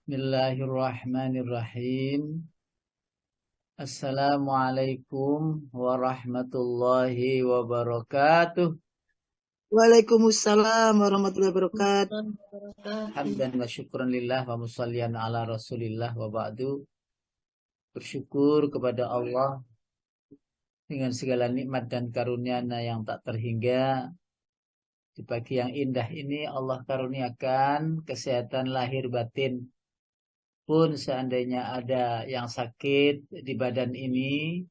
Bismillahirrahmanirrahim. Assalamualaikum warahmatullahi wabarakatuh. Waalaikumsalam warahmatullahi wabarakatuh. Hamdan wa syukran lillah wa musallian ala rasulillah wa ba'du. Bersyukur kepada Allah dengan segala nikmat dan karunia-Nya yang tak terhingga. Di pagi yang indah ini Allah karuniakan kesehatan lahir batin. Pun seandainya ada yang sakit di badan ini,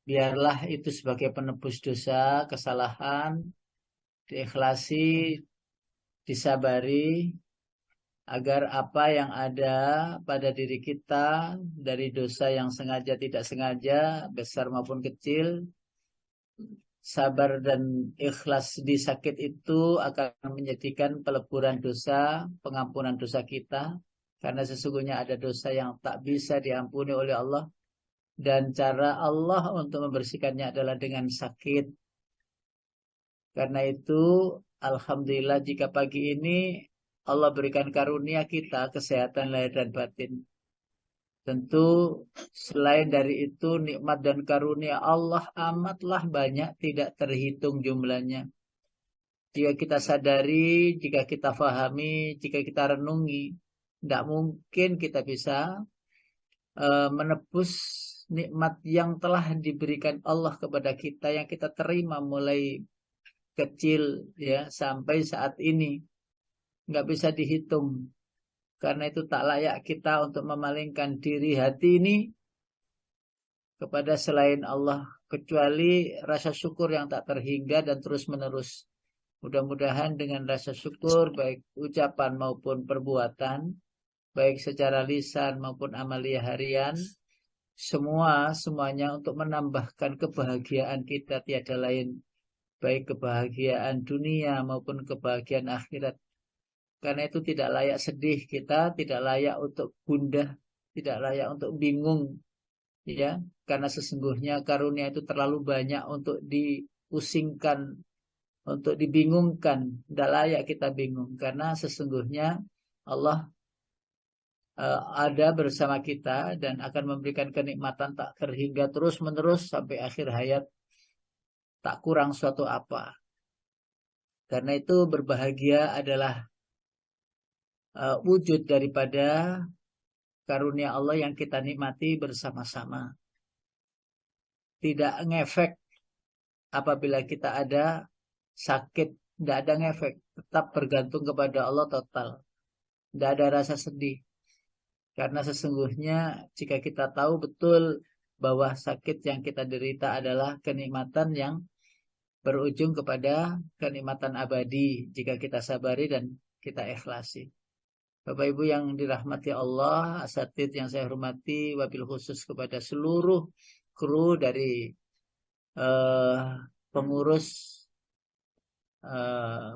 biarlah itu sebagai penebus dosa, kesalahan, diikhlasi, disabari, agar apa yang ada pada diri kita dari dosa yang sengaja tidak sengaja, besar maupun kecil, sabar dan ikhlas di sakit itu akan menjadikan peleburan dosa, pengampunan dosa kita, karena sesungguhnya ada dosa yang tak bisa diampuni oleh Allah, dan cara Allah untuk membersihkannya adalah dengan sakit. Karena itu, alhamdulillah jika pagi ini Allah berikan karunia kita kesehatan lahir dan batin. Tentu selain dari itu nikmat dan karunia Allah amatlah banyak, tidak terhitung jumlahnya. Jika kita sadari, jika kita fahami, jika kita renungi, tidak mungkin kita bisa menebus nikmat yang telah diberikan Allah kepada kita, yang kita terima mulai kecil ya sampai saat ini. Nggak bisa dihitung. Karena itu tak layak kita untuk memalingkan diri hati ini kepada selain Allah, kecuali rasa syukur yang tak terhingga dan terus menerus. Mudah-mudahan dengan rasa syukur baik ucapan maupun perbuatan, baik secara lisan maupun amalia harian, semuanya untuk menambahkan kebahagiaan kita tiada lain, baik kebahagiaan dunia maupun kebahagiaan akhirat. Karena itu tidak layak sedih kita, tidak layak untuk gundah, tidak layak untuk bingung, ya. Karena sesungguhnya karunia itu terlalu banyak untuk dipusingkan, untuk dibingungkan. Tidak layak kita bingung, karena sesungguhnya Allah ada bersama kita dan akan memberikan kenikmatan tak terhingga terus menerus sampai akhir hayat, tak kurang suatu apa. Karena itu berbahagia adalah wujud daripada karunia Allah yang kita nikmati bersama-sama. Tidak ngefek apabila kita ada sakit, tidak ada ngefek. Tetap bergantung kepada Allah total. Tidak ada rasa sedih. Karena sesungguhnya jika kita tahu betul bahwa sakit yang kita derita adalah kenikmatan yang berujung kepada kenikmatan abadi jika kita sabari dan kita ikhlasi. Bapak Ibu yang dirahmati Allah, asatid yang saya hormati, wabil khusus kepada seluruh kru dari pengurus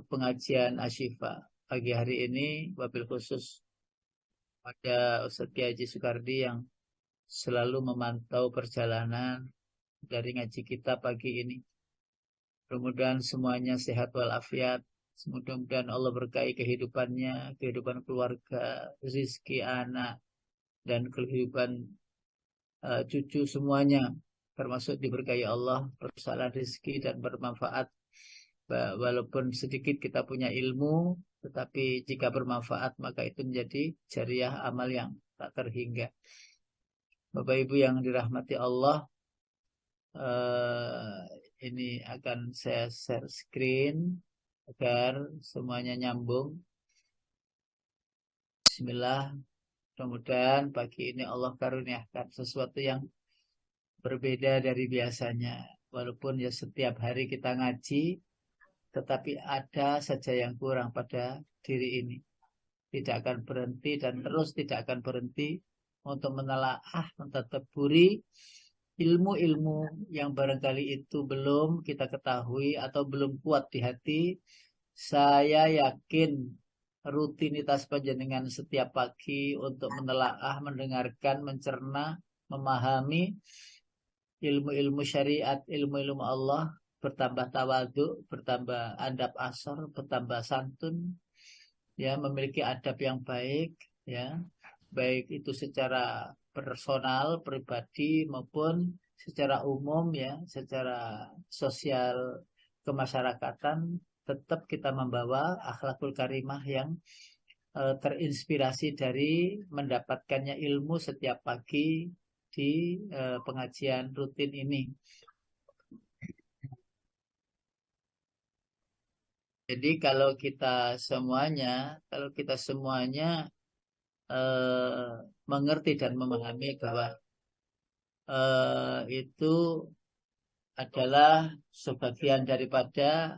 pengajian Asyifa pagi hari ini, wabil khusus pada Ustaz Kiai Haji Sukardi yang selalu memantau perjalanan dari ngaji kita pagi ini. Mudah-mudahan semuanya sehat walafiat. Mudah-mudahan Allah berkahi kehidupannya, kehidupan keluarga, rezeki anak, dan kehidupan cucu semuanya. Termasuk diberkahi Allah, persoalan rezeki dan bermanfaat. Walaupun sedikit kita punya ilmu, tetapi jika bermanfaat maka itu menjadi jariah amal yang tak terhingga. Bapak Ibu yang dirahmati Allah, ini akan saya share screen agar semuanya nyambung. Bismillah. Mudah-mudahan pagi ini Allah karuniakan sesuatu yang berbeda dari biasanya. Walaupun ya setiap hari kita ngaji, tetapi ada saja yang kurang pada diri ini. Tidak akan berhenti dan terus tidak akan berhenti untuk menelaah, mentadaburi ilmu-ilmu yang barangkali itu belum kita ketahui atau belum kuat di hati. Saya yakin rutinitas panjenengan setiap pagi untuk menelaah, mendengarkan, mencerna, memahami ilmu-ilmu syariat, ilmu-ilmu Allah, bertambah tawadhu, bertambah adab asar, bertambah santun, ya, memiliki adab yang baik, ya, baik itu secara personal, pribadi maupun secara umum ya, secara sosial kemasyarakatan, tetap kita membawa akhlakul karimah yang terinspirasi dari mendapatkannya ilmu setiap pagi di pengajian rutin ini. Jadi kalau kita semuanya mengerti dan memahami bahwa itu adalah sebagian daripada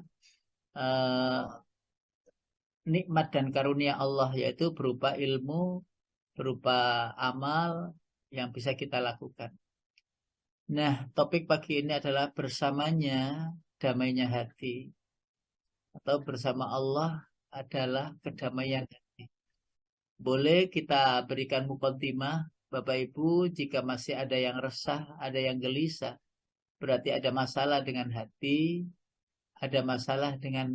nikmat dan karunia Allah, yaitu berupa ilmu, berupa amal yang bisa kita lakukan. Nah, topik pagi ini adalah bersamanya damainya hati, atau bersama Allah adalah kedamaian hati. Boleh kita berikan mukaddimah, Bapak Ibu, jika masih ada yang resah, ada yang gelisah, berarti ada masalah dengan hati, ada masalah dengan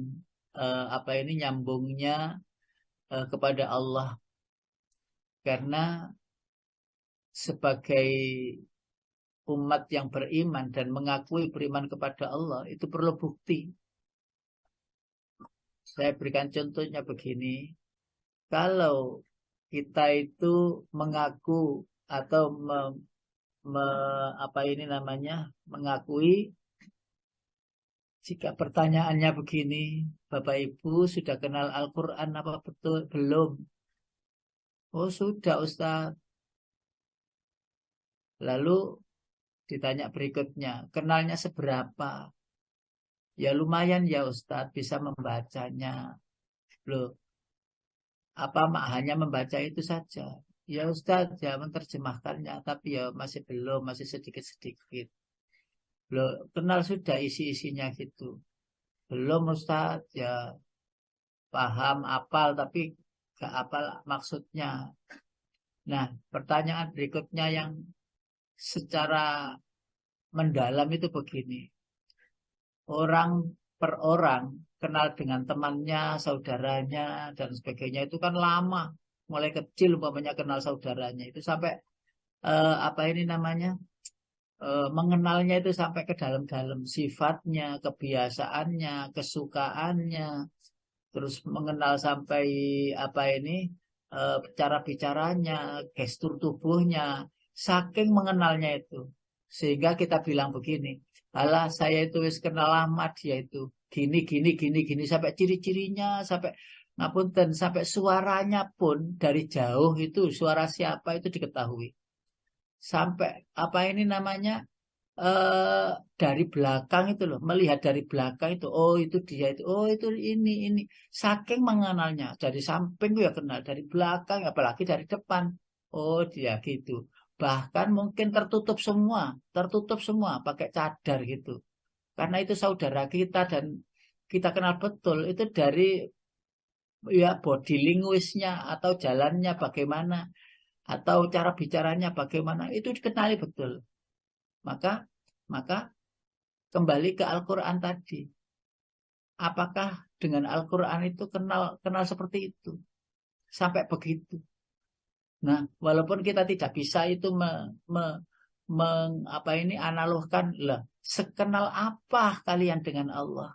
nyambungnya kepada Allah. Karena sebagai umat yang beriman dan mengakui beriman kepada Allah, itu perlu bukti. Saya berikan contohnya begini. Kalau kita itu mengaku atau mengakui, jika pertanyaannya begini, Bapak Ibu sudah kenal Al-Quran apa betul? Belum. Oh sudah Ustaz. Lalu ditanya berikutnya, kenalnya seberapa? Ya lumayan ya Ustaz, bisa membacanya. Loh, apa hanya membaca itu saja? Ya Ustaz, ya menerjemahkannya, tapi ya masih belum, masih sedikit-sedikit. Loh, kenal sudah isi-isinya gitu. Belum Ustaz, ya paham, apal, tapi gak apal maksudnya. Nah, pertanyaan berikutnya yang secara mendalam itu begini. Orang per orang kenal dengan temannya, saudaranya, dan sebagainya itu kan lama. Mulai kecil umpamanya kenal saudaranya itu sampai mengenalnya itu sampai ke dalam-dalam sifatnya, kebiasaannya, kesukaannya, terus mengenal sampai cara bicaranya, gestur tubuhnya, saking mengenalnya itu. Sehingga kita bilang begini, alah saya itu wis kenal lama dia itu, gini, gini, gini, gini, sampai ciri-cirinya, sampai ngapunten, sampai suaranya pun dari jauh itu, suara siapa itu diketahui. Sampai eh dari belakang itu loh, melihat dari belakang itu, oh itu dia itu, oh itu ini, saking mengenalnya, dari samping ya kenal, dari belakang, apalagi dari depan, oh dia gitu, bahkan mungkin tertutup semua, pakai cadar gitu, karena itu saudara kita dan kita kenal betul, itu dari ya body linguisnya atau jalannya bagaimana, atau cara bicaranya bagaimana, itu dikenali betul, maka maka kembali ke Al-Quran tadi. Apakah dengan Al-Quran itu kenal seperti itu? Sampai begitu. Nah, walaupun kita tidak bisa itu analogkan lah. Sekenal apa kalian dengan Allah?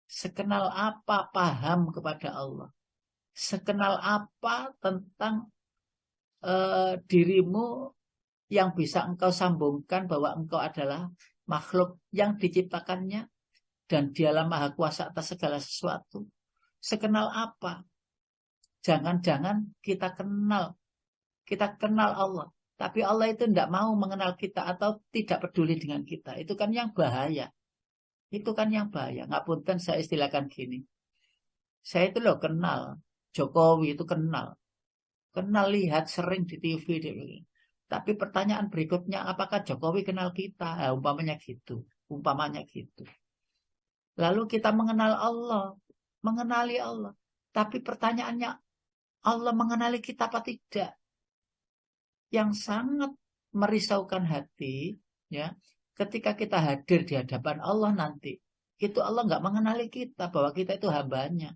Sekenal apa paham kepada Allah? Sekenal apa tentang dirimu yang bisa engkau sambungkan bahwa engkau adalah makhluk yang diciptakannya dan dialah maha kuasa atas segala sesuatu. Sekenal apa? Jangan-jangan kita kenal Allah. Tapi Allah itu tidak mau mengenal kita atau tidak peduli dengan kita. Itu kan yang bahaya. Itu kan yang bahaya. Ngapunten saya istilahkan gini. Saya itu loh kenal. Jokowi itu kenal. Kenal lihat sering di TV. Tapi pertanyaan berikutnya, apakah Jokowi kenal kita? Umpamanya gitu. Umpamanya gitu. Lalu kita mengenal Allah, mengenali Allah. Tapi pertanyaannya, Allah mengenali kita apa tidak? Yang sangat merisaukan hati, ya, ketika kita hadir di hadapan Allah nanti, itu Allah nggak mengenali kita bahwa kita itu hambanya.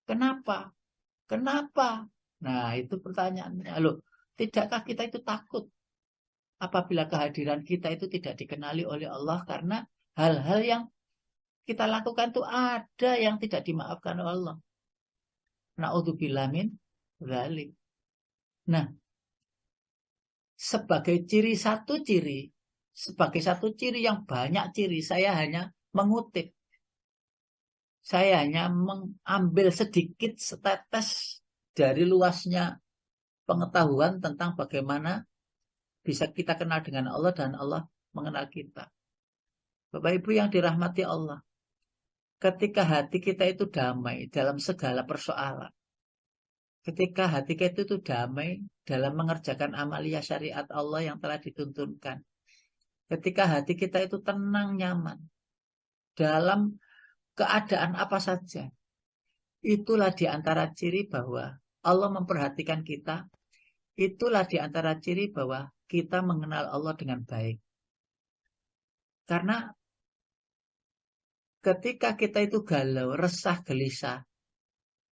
Kenapa? Kenapa? Nah, itu pertanyaannya. Loh, tidakkah kita itu takut apabila kehadiran kita itu tidak dikenali oleh Allah karena hal-hal yang kita lakukan itu ada yang tidak dimaafkan oleh Allah. Na'udzubillah min dzalik. Nah, sebagai satu ciri yang banyak ciri, saya hanya mengutip. Saya hanya mengambil sedikit setetes dari luasnya pengetahuan tentang bagaimana bisa kita kenal dengan Allah dan Allah mengenal kita. Bapak Ibu yang dirahmati Allah, ketika hati kita itu damai dalam segala persoalan, ketika hati kita itu damai dalam mengerjakan amalia syariat Allah yang telah dituntunkan, ketika hati kita itu tenang, nyaman dalam keadaan apa saja, itulah di antara ciri bahwa Allah memperhatikan kita, itulah di antara ciri bahwa kita mengenal Allah dengan baik. Karena ketika kita itu galau, resah, gelisah,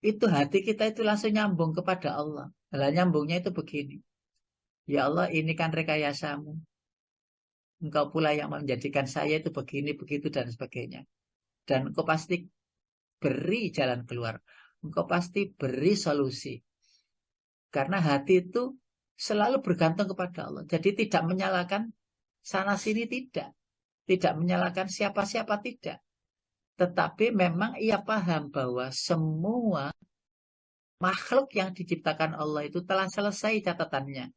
itu hati kita itu langsung nyambung kepada Allah. Lah nyambungnya itu begini. Ya Allah, ini kan rekayasamu. Engkau pula yang menjadikan saya itu begini, begitu, dan sebagainya. Dan engkau pasti beri jalan keluar. Engkau pasti beri solusi. Karena hati itu selalu bergantung kepada Allah. Jadi tidak menyalahkan sana sini, tidak. Tidak menyalahkan siapa-siapa, tidak. Tetapi memang ia paham bahwa semua makhluk yang diciptakan Allah itu telah selesai catatannya.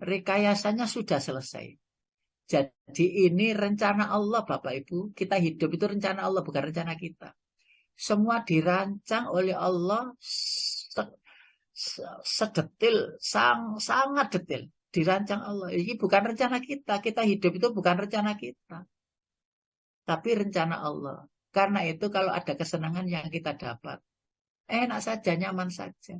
Rekayasanya sudah selesai. Jadi ini rencana Allah, Bapak Ibu. Kita hidup itu rencana Allah, bukan rencana kita. Semua dirancang oleh Allah sedetil, sangat detil. Dirancang Allah. Ini bukan rencana kita. Kita hidup itu bukan rencana kita. Tapi rencana Allah. Karena itu kalau ada kesenangan yang kita dapat, enak saja, nyaman saja.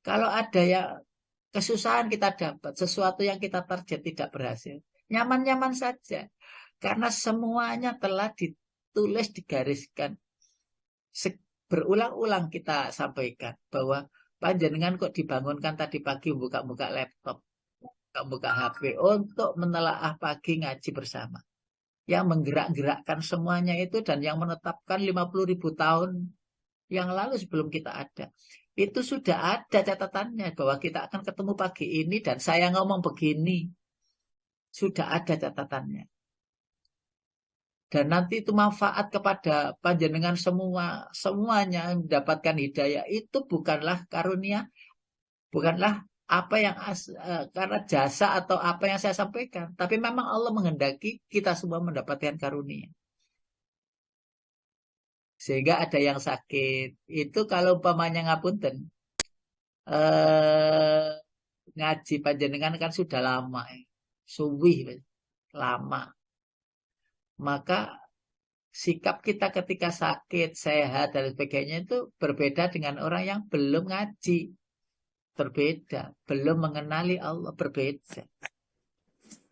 Kalau ada ya kesusahan kita dapat, sesuatu yang kita target tidak berhasil, nyaman-nyaman saja. Karena semuanya telah ditulis, digariskan. Berulang-ulang kita sampaikan bahwa panjenengan kok dibangunkan tadi pagi buka-buka laptop, buka-buka HP untuk menelaah pagi ngaji bersama. Yang menggerak-gerakkan semuanya itu dan yang menetapkan 50.000 tahun yang lalu sebelum kita ada. Itu sudah ada catatannya bahwa kita akan ketemu pagi ini dan saya ngomong begini. Sudah ada catatannya. Dan nanti itu manfaat kepada panjenengan semuanya mendapatkan hidayah. Itu bukanlah karunia, bukanlah apa yang karena jasa atau apa yang saya sampaikan. Tapi memang Allah menghendaki kita semua mendapatkan karunia. Sehingga ada yang sakit. Itu kalau umpamanya ngapunten. Ngaji panjenengan kan sudah lama. Suwih. Lama. Maka sikap kita ketika sakit, sehat, dan sebagainya itu berbeda dengan orang yang belum ngaji. Berbeda. Belum mengenali Allah. Berbeda.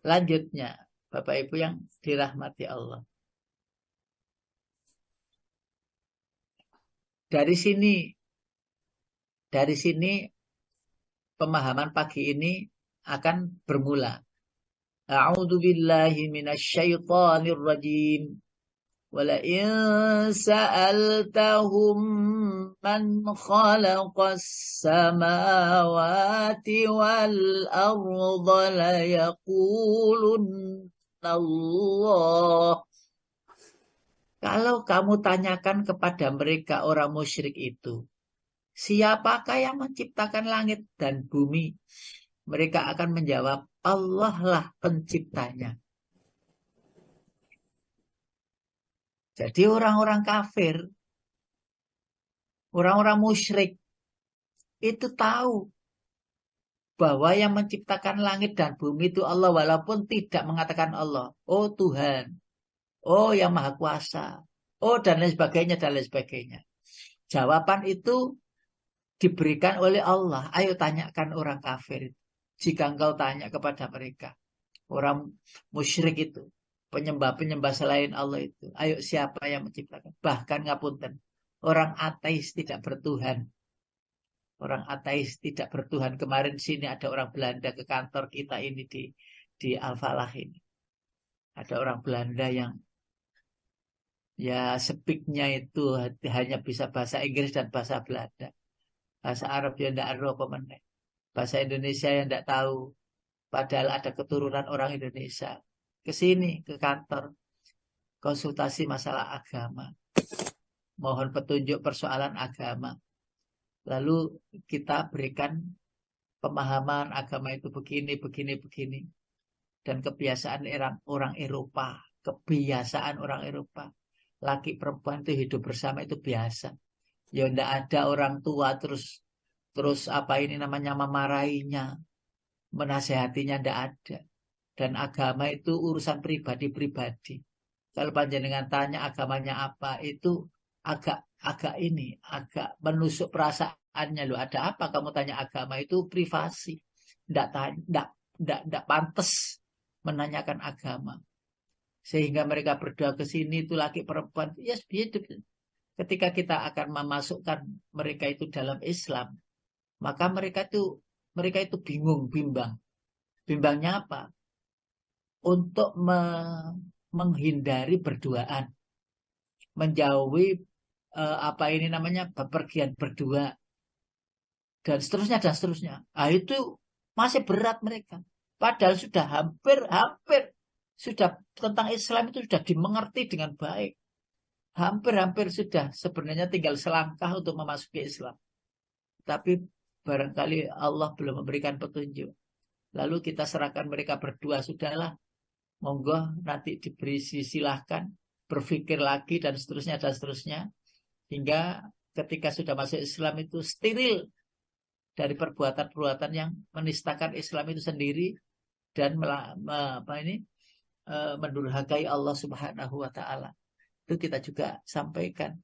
Lanjutnya. Bapak Ibu yang dirahmati Allah. Dari sini pemahaman pagi ini akan bermula. A'udzu billahi minasyaitonir rajim. Wala in sa'altahum man khalaqas samawati wal arda la yaqulunna Allah. Kalau kamu tanyakan kepada mereka orang musyrik itu, siapakah yang menciptakan langit dan bumi? Mereka akan menjawab, Allah lah penciptanya. Jadi orang-orang kafir, orang-orang musyrik, itu tahu bahwa yang menciptakan langit dan bumi itu Allah, walaupun tidak mengatakan Allah. Oh Tuhan, oh yang maha kuasa, oh dan lain sebagainya, dan lain sebagainya. Jawaban itu diberikan oleh Allah. Ayo tanyakan orang kafir. Jika engkau tanya kepada mereka, orang musyrik itu, penyembah-penyembah selain Allah itu, ayo siapa yang menciptakan? Bahkan ngapunten, orang ateis tidak bertuhan. orang ateis tidak bertuhan. Kemarin sini ada orang Belanda ke kantor kita ini di Al-Falah ini. Ada orang Belanda yang ya speaknya itu hanya bisa bahasa Inggris dan bahasa Belanda. Bahasa Arab dia tidak ada apa meneh. Bahasa Indonesia yang tidak tahu. Padahal ada keturunan orang Indonesia. Ke sini, ke kantor. Konsultasi masalah agama. Mohon petunjuk persoalan agama. Lalu kita berikan pemahaman agama itu begini, begini, begini. Dan kebiasaan orang Eropa. Kebiasaan orang Eropa. Laki perempuan itu hidup bersama itu biasa. Ya tidak ada orang tua terus apa ini namanya memarahinya, menasehatinya, tidak ada. Dan agama itu urusan pribadi-pribadi. Kalau panjenengan tanya agamanya apa, itu agak menusuk perasaannya loh. Ada apa kamu tanya agama, itu privasi. Tidak pantas menanyakan agama. Sehingga mereka berdua ke sini itu laki perempuan. Yes, hidup. Ketika kita akan memasukkan mereka itu dalam Islam, maka mereka itu bingung, bimbang. Bimbangnya apa? Untuk menghindari berduaan, menjauhi apa ini namanya bepergian berdua, dan seterusnya dan seterusnya. Nah, itu masih berat mereka. Padahal sudah hampir sudah tentang Islam itu sudah dimengerti dengan baik. Hampir sudah sebenarnya tinggal selangkah untuk memasuki Islam. Tapi barangkali Allah belum memberikan petunjuk. Lalu kita serahkan mereka berdua, sudahlah. Monggo nanti diberi silahkan berpikir lagi dan seterusnya. Hingga ketika sudah masuk Islam itu steril dari perbuatan-perbuatan yang menistakan Islam itu sendiri dan mendurhakai Allah Subhanahu wa taala. Itu kita juga sampaikan.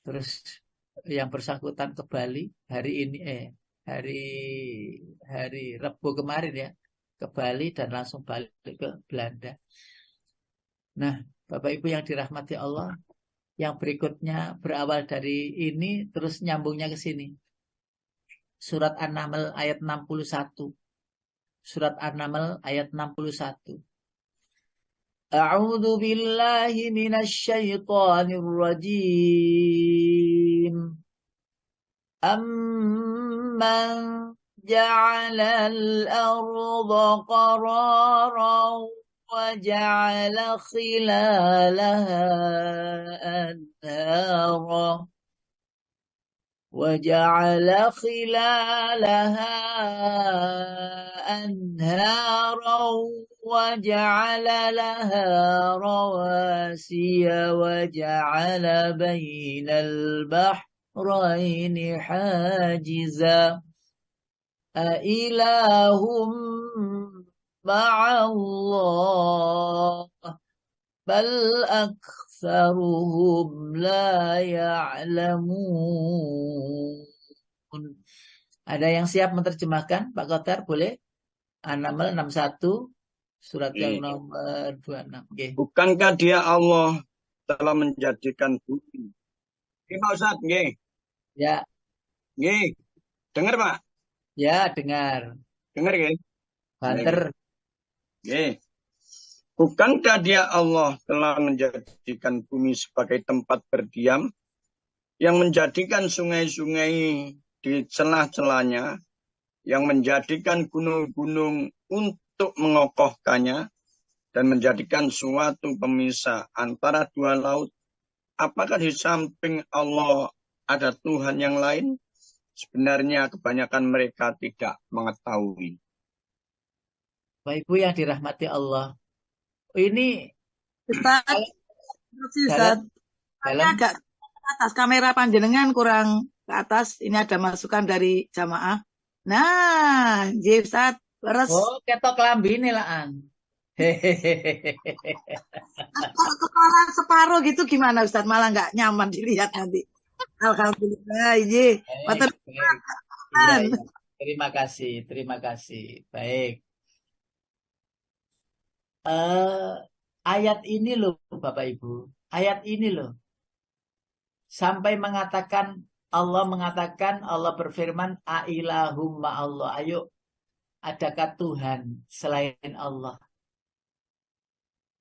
Terus yang bersangkutan ke Bali hari ini hari Rabu kemarin ya, ke Bali dan langsung balik ke Belanda. Nah, Bapak Ibu yang dirahmati Allah, yang berikutnya berawal dari ini terus nyambungnya ke sini. Surat An-Naml ayat 61. Surat An-Naml ayat 61. A'udzu billahi minasy syaithanir rajim. Amman ja'alal arda qararan wa ja'ala khilalaha anhara وجعل خلالها أنهارا وجعل لها رواسي وجعل بين البحرين حاجزا أإله مع الله بل أكثرهم لا يعلمون. Ada yang siap menerjemahkan? Pak Kotar boleh? An-Naml 61 surat yang nomor 26. Okay. Bukankah dia Allah telah menjadikan bumi? Ini Pak Ustaz, nggih. Ya. Nggih. Dengar, Pak? Ya, dengar. Dengar, nggih. Banter. Nggih. Bukankah dia Allah telah menjadikan bumi sebagai tempat berdiam, yang menjadikan sungai-sungai di celah-celahnya, yang menjadikan gunung-gunung untuk mengokohkannya, dan menjadikan suatu pemisah antara dua laut? Apakah di samping Allah ada Tuhan yang lain? Sebenarnya kebanyakan mereka tidak mengetahui. Bapak Ibu yang dirahmati Allah. Ini Ustaz, agak ke atas, kamera panjenengan kurang ke atas. Ini ada masukan dari jamaah. Nah, Ustaz, leres. Oh, ketok lambi ini lah. Kalau kepala separuh gitu gimana Ustaz? Malah nggak nyaman dilihat nanti. Alhamdulillah, ini. Iya. Terima kasih. Baik. Ayat ini loh Bapak Ibu, ayat ini loh sampai mengatakan Allah mengatakan, Allah berfirman, Ailahum ma'allah. Ayo, adakah Tuhan selain Allah?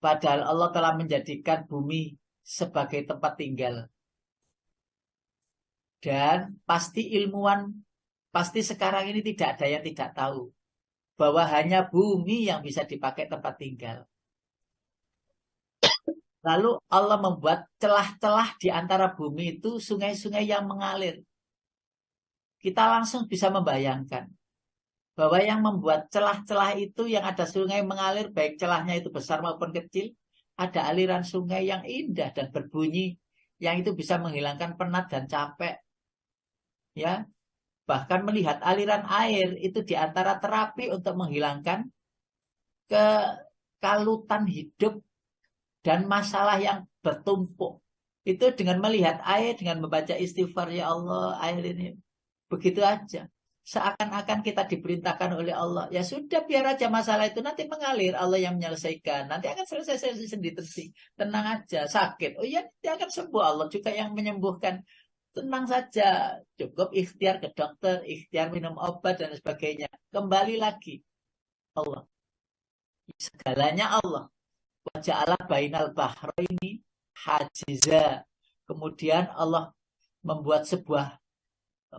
Padahal Allah telah menjadikan bumi sebagai tempat tinggal. Dan pasti ilmuwan, pasti sekarang ini tidak ada yang tidak tahu bahwa hanya bumi yang bisa dipakai tempat tinggal. Lalu Allah membuat celah-celah di antara bumi itu sungai-sungai yang mengalir. Kita langsung bisa membayangkan bahwa yang membuat celah-celah itu yang ada sungai mengalir, baik celahnya itu besar maupun kecil, ada aliran sungai yang indah dan berbunyi, yang itu bisa menghilangkan penat dan capek. Ya, bahkan melihat aliran air itu di antara terapi untuk menghilangkan kekalutan hidup dan masalah yang bertumpuk. Itu dengan melihat air, dengan membaca istighfar, ya Allah, air ini begitu aja. Seakan-akan kita diperintahkan oleh Allah. Ya sudah, biar aja masalah itu nanti mengalir. Allah yang menyelesaikan. Nanti akan selesai sendiri. Tenang aja. Sakit. Oh iya, nanti akan sembuh. Allah juga yang menyembuhkan. Tenang saja. Cukup ikhtiar ke dokter, ikhtiar minum obat, dan sebagainya. Kembali lagi. Allah. Segalanya Allah. Waja'ala bainal bahraini hajiza. Kemudian Allah membuat sebuah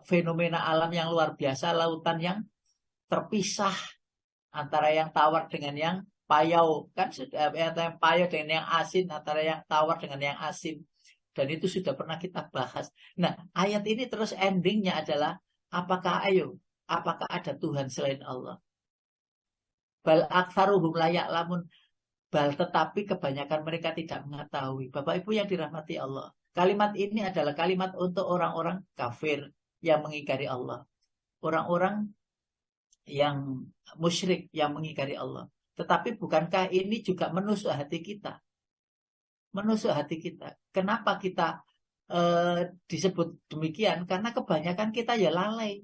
fenomena alam yang luar biasa, lautan yang terpisah antara yang tawar dengan yang payau, kan sudah antara yang payau dengan yang asin, antara yang tawar dengan yang asin, dan itu sudah pernah kita bahas. Nah, ayat ini terus endingnya adalah apakah ada Tuhan selain Allah? Bal aktsaruhum la ya'lamun. Bal, tetapi kebanyakan mereka tidak mengetahui. Bapak Ibu yang dirahmati Allah, kalimat ini adalah kalimat untuk orang-orang kafir yang mengingkari Allah, orang-orang yang musyrik yang mengingkari Allah. Tetapi bukankah ini juga menusuk hati kita? Menusuk hati kita. Kenapa kita disebut demikian? Karena kebanyakan kita ya lalai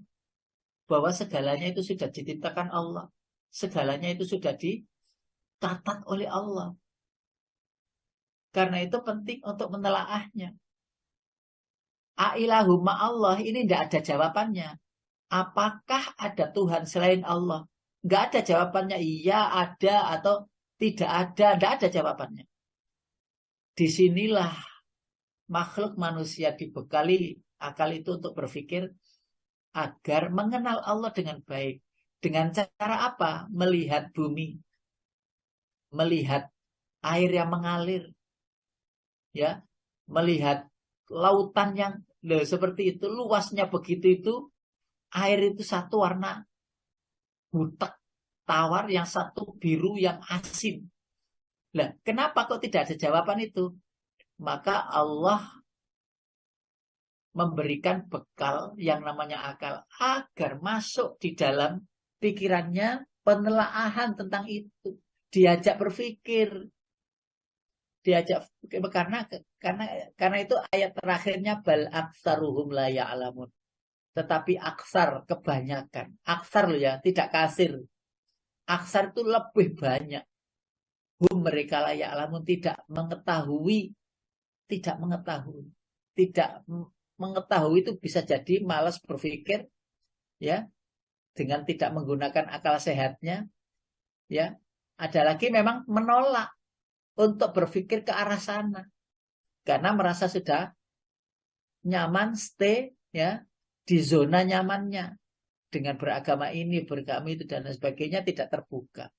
bahwa segalanya itu sudah dititipkan Allah, segalanya itu sudah dicatat oleh Allah. Karena itu penting untuk menelaahnya. Ailahumma Allah ini tidak ada jawabannya. Apakah ada Tuhan selain Allah? Nggak ada jawabannya. Iya, ada, atau tidak ada. Nggak ada jawabannya. Disinilah makhluk manusia dibekali akal itu untuk berpikir agar mengenal Allah dengan baik. Dengan cara apa? Melihat bumi. Melihat air yang mengalir. Ya, melihat lautan yang seperti itu, luasnya begitu itu, air itu satu warna butek tawar, yang satu biru yang asin. Lah, kenapa kok tidak ada jawaban itu? Maka Allah memberikan bekal yang namanya akal agar masuk di dalam pikirannya penelaahan tentang itu, diajak berpikir, karena itu ayat terakhirnya bal aktsaruhum la ya'lamun. Tetapi aksar, kebanyakan. Aksar loh ya, tidak kasir. Aksar itu lebih banyak. Mereka layak alamun tidak mengetahui. Tidak mengetahui. Tidak mengetahui itu bisa jadi malas berpikir. Ya, dengan tidak menggunakan akal sehatnya. Ya, ada lagi memang menolak untuk berpikir ke arah sana. Karena merasa sudah nyaman, stay, ya, di zona nyamannya. Dengan beragama ini, beragama itu, dan sebagainya tidak terbuka.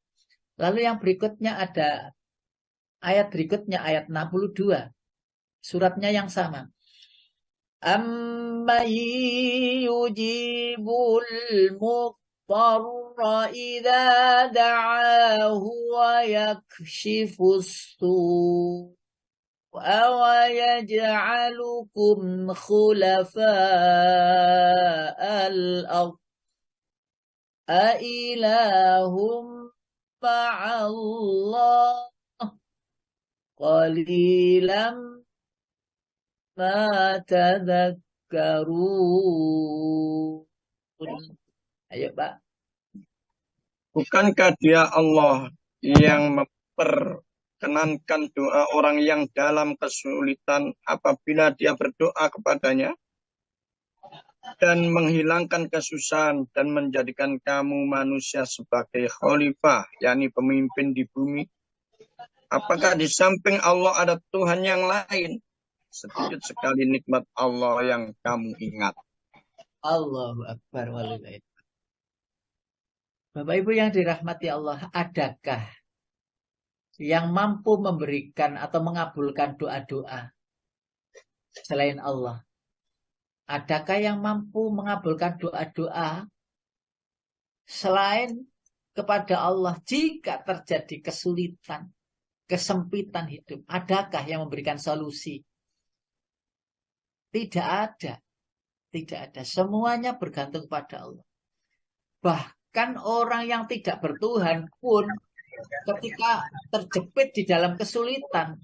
Lalu yang berikutnya ada ayat berikutnya, ayat 62. Suratnya yang sama. Amma yujibul muqtarra idza da'ahu wa yakshifus su'a wa yaj'alukum khulafa'al ardh ailahum ma'allah qalilam ma tadhakkarun. Ayo Pak. Bukankah dia Allah yang memperkenankan doa orang yang dalam kesulitan apabila dia berdoa kepadanya? dan menghilangkan kesusahan dan menjadikan kamu manusia sebagai khalifah, yakni pemimpin di bumi. Apakah di samping Allah ada Tuhan yang lain? Sedikit sekali nikmat Allah yang kamu ingat. Allahu Akbar walillahil. Bapak Ibu yang dirahmati Allah, adakah yang mampu memberikan atau mengabulkan doa-doa selain Allah? Adakah yang mampu mengabulkan doa-doa selain kepada Allah jika terjadi kesulitan, kesempitan hidup? Adakah yang memberikan solusi? Tidak ada. Tidak ada. Semuanya bergantung pada Allah. Bahkan orang yang tidak bertuhan pun ketika terjepit di dalam kesulitan,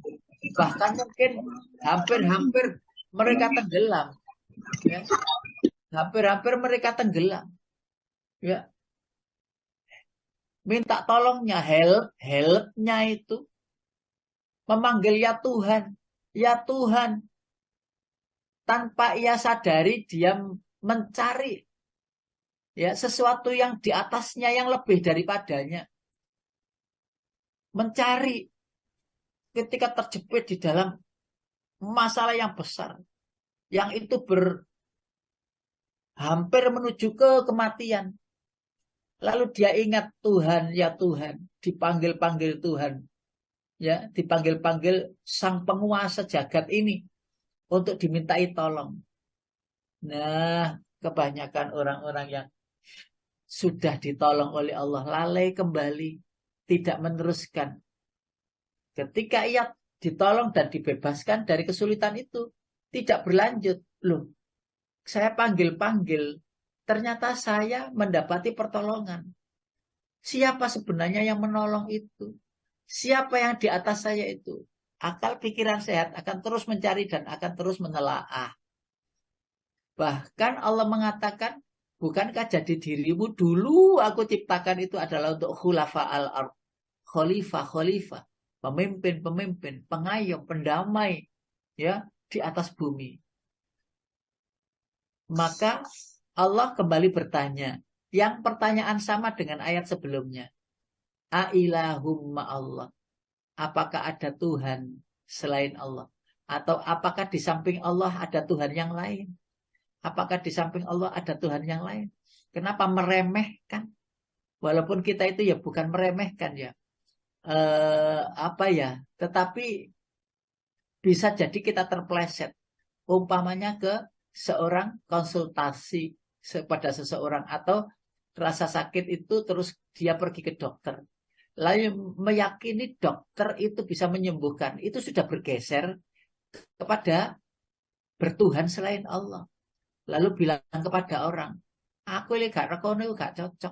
bahkan mungkin hampir-hampir mereka tenggelam. Ya. Hampir-hampir mereka tenggelam. Ya. Minta tolongnya, helpnya itu memanggil ya Tuhan, ya Tuhan. Tanpa ia sadari dia mencari ya sesuatu yang di atasnya yang lebih daripadanya. Mencari ketika terjepit di dalam masalah yang besar, yang itu hampir menuju ke kematian. Lalu dia ingat Tuhan, ya Tuhan, dipanggil-panggil Tuhan, ya dipanggil-panggil sang penguasa jagat ini untuk dimintai tolong. Nah, kebanyakan orang-orang yang sudah ditolong oleh Allah lalai kembali, tidak meneruskan. Ketika ia ditolong dan dibebaskan dari kesulitan itu, tidak berlanjut. Loh, saya panggil-panggil, ternyata saya mendapati pertolongan. Siapa sebenarnya yang menolong itu? Siapa yang di atas saya itu? Akal pikiran sehat akan terus mencari dan akan terus menelaah. Bahkan Allah mengatakan, bukankah jadi dirimu dulu aku ciptakan itu adalah untuk khulafa al-ard. Khalifah, pemimpin, pengayom, pendamai ya di atas bumi. Maka Allah kembali bertanya, yang pertanyaan sama dengan ayat sebelumnya. Ailahumma Allah. Apakah ada Tuhan selain Allah? Atau apakah di samping Allah ada Tuhan yang lain? Apakah di samping Allah ada Tuhan yang lain? Kenapa meremehkan? Walaupun kita itu ya bukan meremehkan ya. Tetapi bisa jadi kita terpleset. Umpamanya ke seorang konsultasi pada seseorang atau rasa sakit itu terus dia pergi ke dokter. Lalu meyakini dokter itu bisa menyembuhkan. Itu sudah bergeser kepada bertuhan selain Allah. Lalu bilang kepada orang, aku ini gak rekono gak cocok.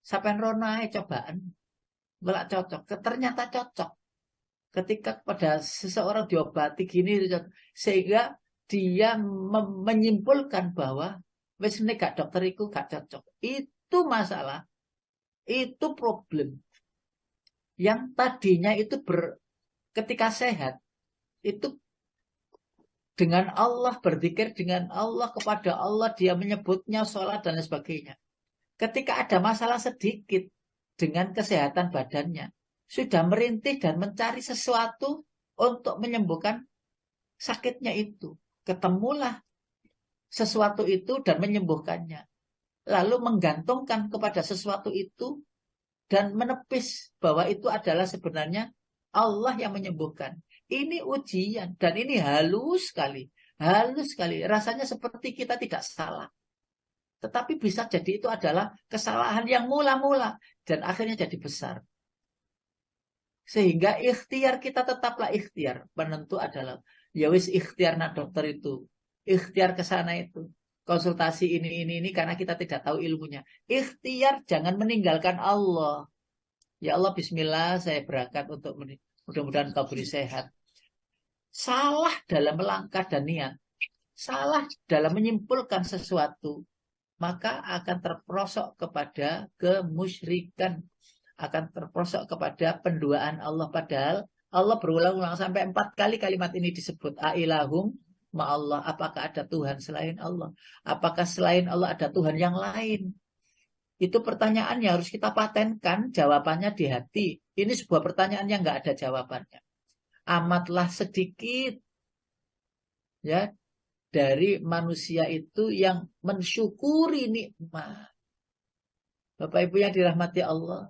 Sampai rono ae cobaan. Belak cocok. Ternyata cocok. Ketika pada seseorang diobati gini, sehingga dia menyimpulkan bahwa wis nek gak dokter iku gak cocok. Itu masalah. Itu problem. Yang tadinya itu ketika sehat itu dengan Allah, berzikir dengan Allah, kepada Allah dia menyebutnya sholat dan lain sebagainya. Ketika ada masalah sedikit dengan kesehatan badannya, sudah merintih dan mencari sesuatu untuk menyembuhkan sakitnya itu. Ketemulah sesuatu itu dan menyembuhkannya. Lalu menggantungkan kepada sesuatu itu dan menepis bahwa itu adalah sebenarnya Allah yang menyembuhkan. Ini ujian dan ini halus sekali. Halus sekali. Rasanya seperti kita tidak salah. Tetapi bisa jadi itu adalah kesalahan yang mula-mula dan akhirnya jadi besar. Sehingga ikhtiar kita tetaplah ikhtiar. Penentu adalah ya wis ikhtiar nak dokter itu. Ikhtiar ke sana itu. Konsultasi ini karena kita tidak tahu ilmunya. Ikhtiar jangan meninggalkan Allah. Ya Allah bismillah saya berangkat untuk mudah-mudahan kau beri sehat. Salah dalam melangkah dan niat. Salah dalam menyimpulkan sesuatu. Maka akan terperosok kepada kemusyrikan. Akan terperosok kepada penduaan Allah. Padahal Allah berulang-ulang sampai 4 kali kalimat ini disebut. Ailahum ma'allah? Apakah ada Tuhan selain Allah? Apakah selain Allah ada Tuhan yang lain? Itu pertanyaannya harus kita patenkan, jawabannya di hati. Ini sebuah pertanyaan yang nggak ada jawabannya. Amatlah sedikit ya dari manusia itu yang mensyukuri nikmat. Bapak Ibu yang dirahmati Allah.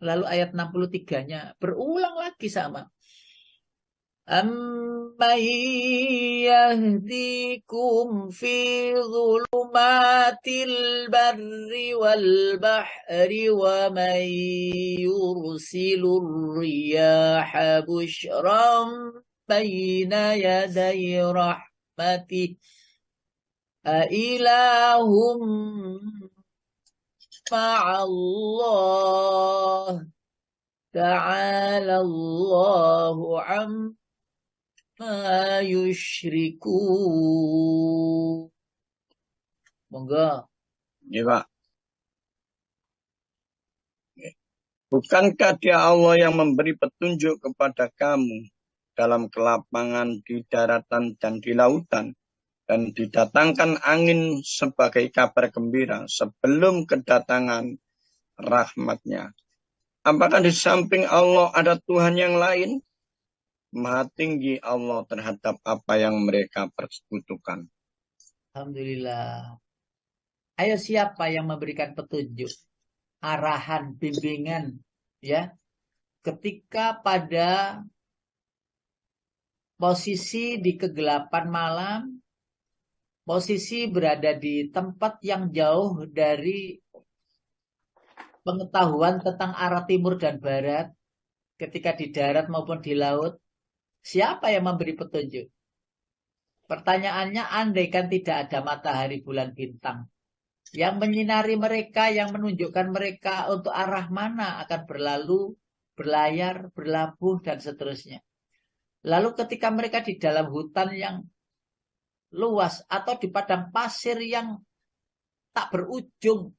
Lalu ayat 63-nya berulang lagi sama. Amman yahdikum fi dhulumatil barri wal bahri wa man yursilur riyaha bushran baina yaday rahmatih ailahum ma'allah ta'ala Allahu amma yushrikun. Monggo. Ya, Pak. Bukankah dia Allah yang memberi petunjuk kepada kamu dalam kelapangan di daratan dan di lautan, dan didatangkan angin sebagai kabar gembira sebelum kedatangan rahmatnya? Apakah di samping Allah ada Tuhan yang lain? Maha tinggi Allah terhadap apa yang mereka persekutukan. Alhamdulillah. Ayo, siapa yang memberikan petunjuk, arahan, bimbingan ya ketika pada posisi di kegelapan malam, posisi berada di tempat yang jauh dari pengetahuan tentang arah timur dan barat, ketika di darat maupun di laut, siapa yang memberi petunjuk? Pertanyaannya, andaikan tidak ada matahari, bulan, bintang yang menyinari mereka, yang menunjukkan mereka untuk arah mana akan berlalu, berlayar, berlabuh, dan seterusnya. Lalu ketika mereka di dalam hutan yang luas atau di padang pasir yang tak berujung,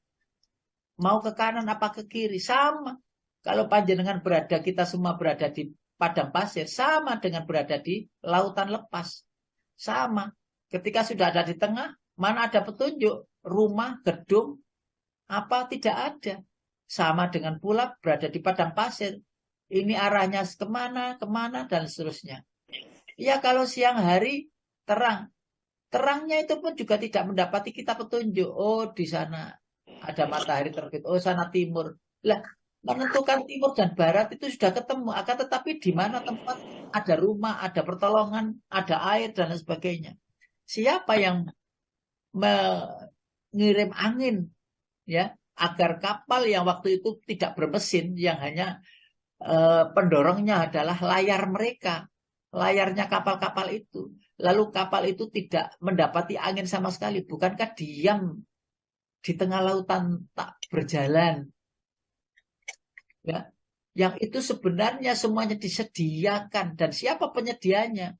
mau ke kanan apa ke kiri, sama. Kalau panjenengan berada, kita semua berada di padang pasir, sama dengan berada di lautan lepas. Sama. Ketika sudah ada di tengah, mana ada petunjuk? Rumah, gedung, apa? Tidak ada. Sama dengan pula berada di padang pasir. Ini arahnya kemana, kemana, dan seterusnya. Ya, kalau siang hari terang. Terangnya itu pun juga tidak mendapati kita petunjuk. Oh, di sana ada matahari terbit. Oh, sana timur. Lah, menentukan timur dan barat itu sudah ketemu. Akan tetapi di mana tempat ada rumah, ada pertolongan, ada air, dan lain sebagainya. Siapa yang mengirim angin ya agar kapal yang waktu itu tidak bermesin, yang hanya pendorongnya adalah layar mereka, layarnya kapal-kapal itu. Lalu kapal itu tidak mendapati angin sama sekali. Bukankah diam di tengah lautan tak berjalan? Ya, yang itu sebenarnya semuanya disediakan, dan siapa penyedianya?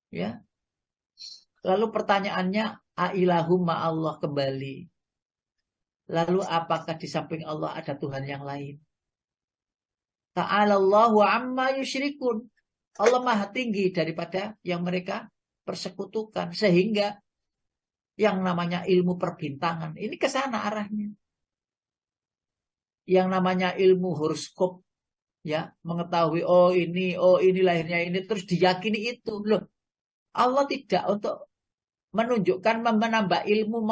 Ya. Lalu pertanyaannya, ailahum ma'allah kembali. Lalu apakah di samping Allah ada Tuhan yang lain? Ta'ala Allahu amma yusyrikun. Allah maha tinggi daripada yang mereka persekutukan. Sehingga yang namanya ilmu perbintangan, ini ke sana arahnya. Yang namanya ilmu horoskop, ya, mengetahui oh ini lahirnya ini, terus diyakini itu. Loh, Allah tidak untuk menunjukkan, menambah ilmu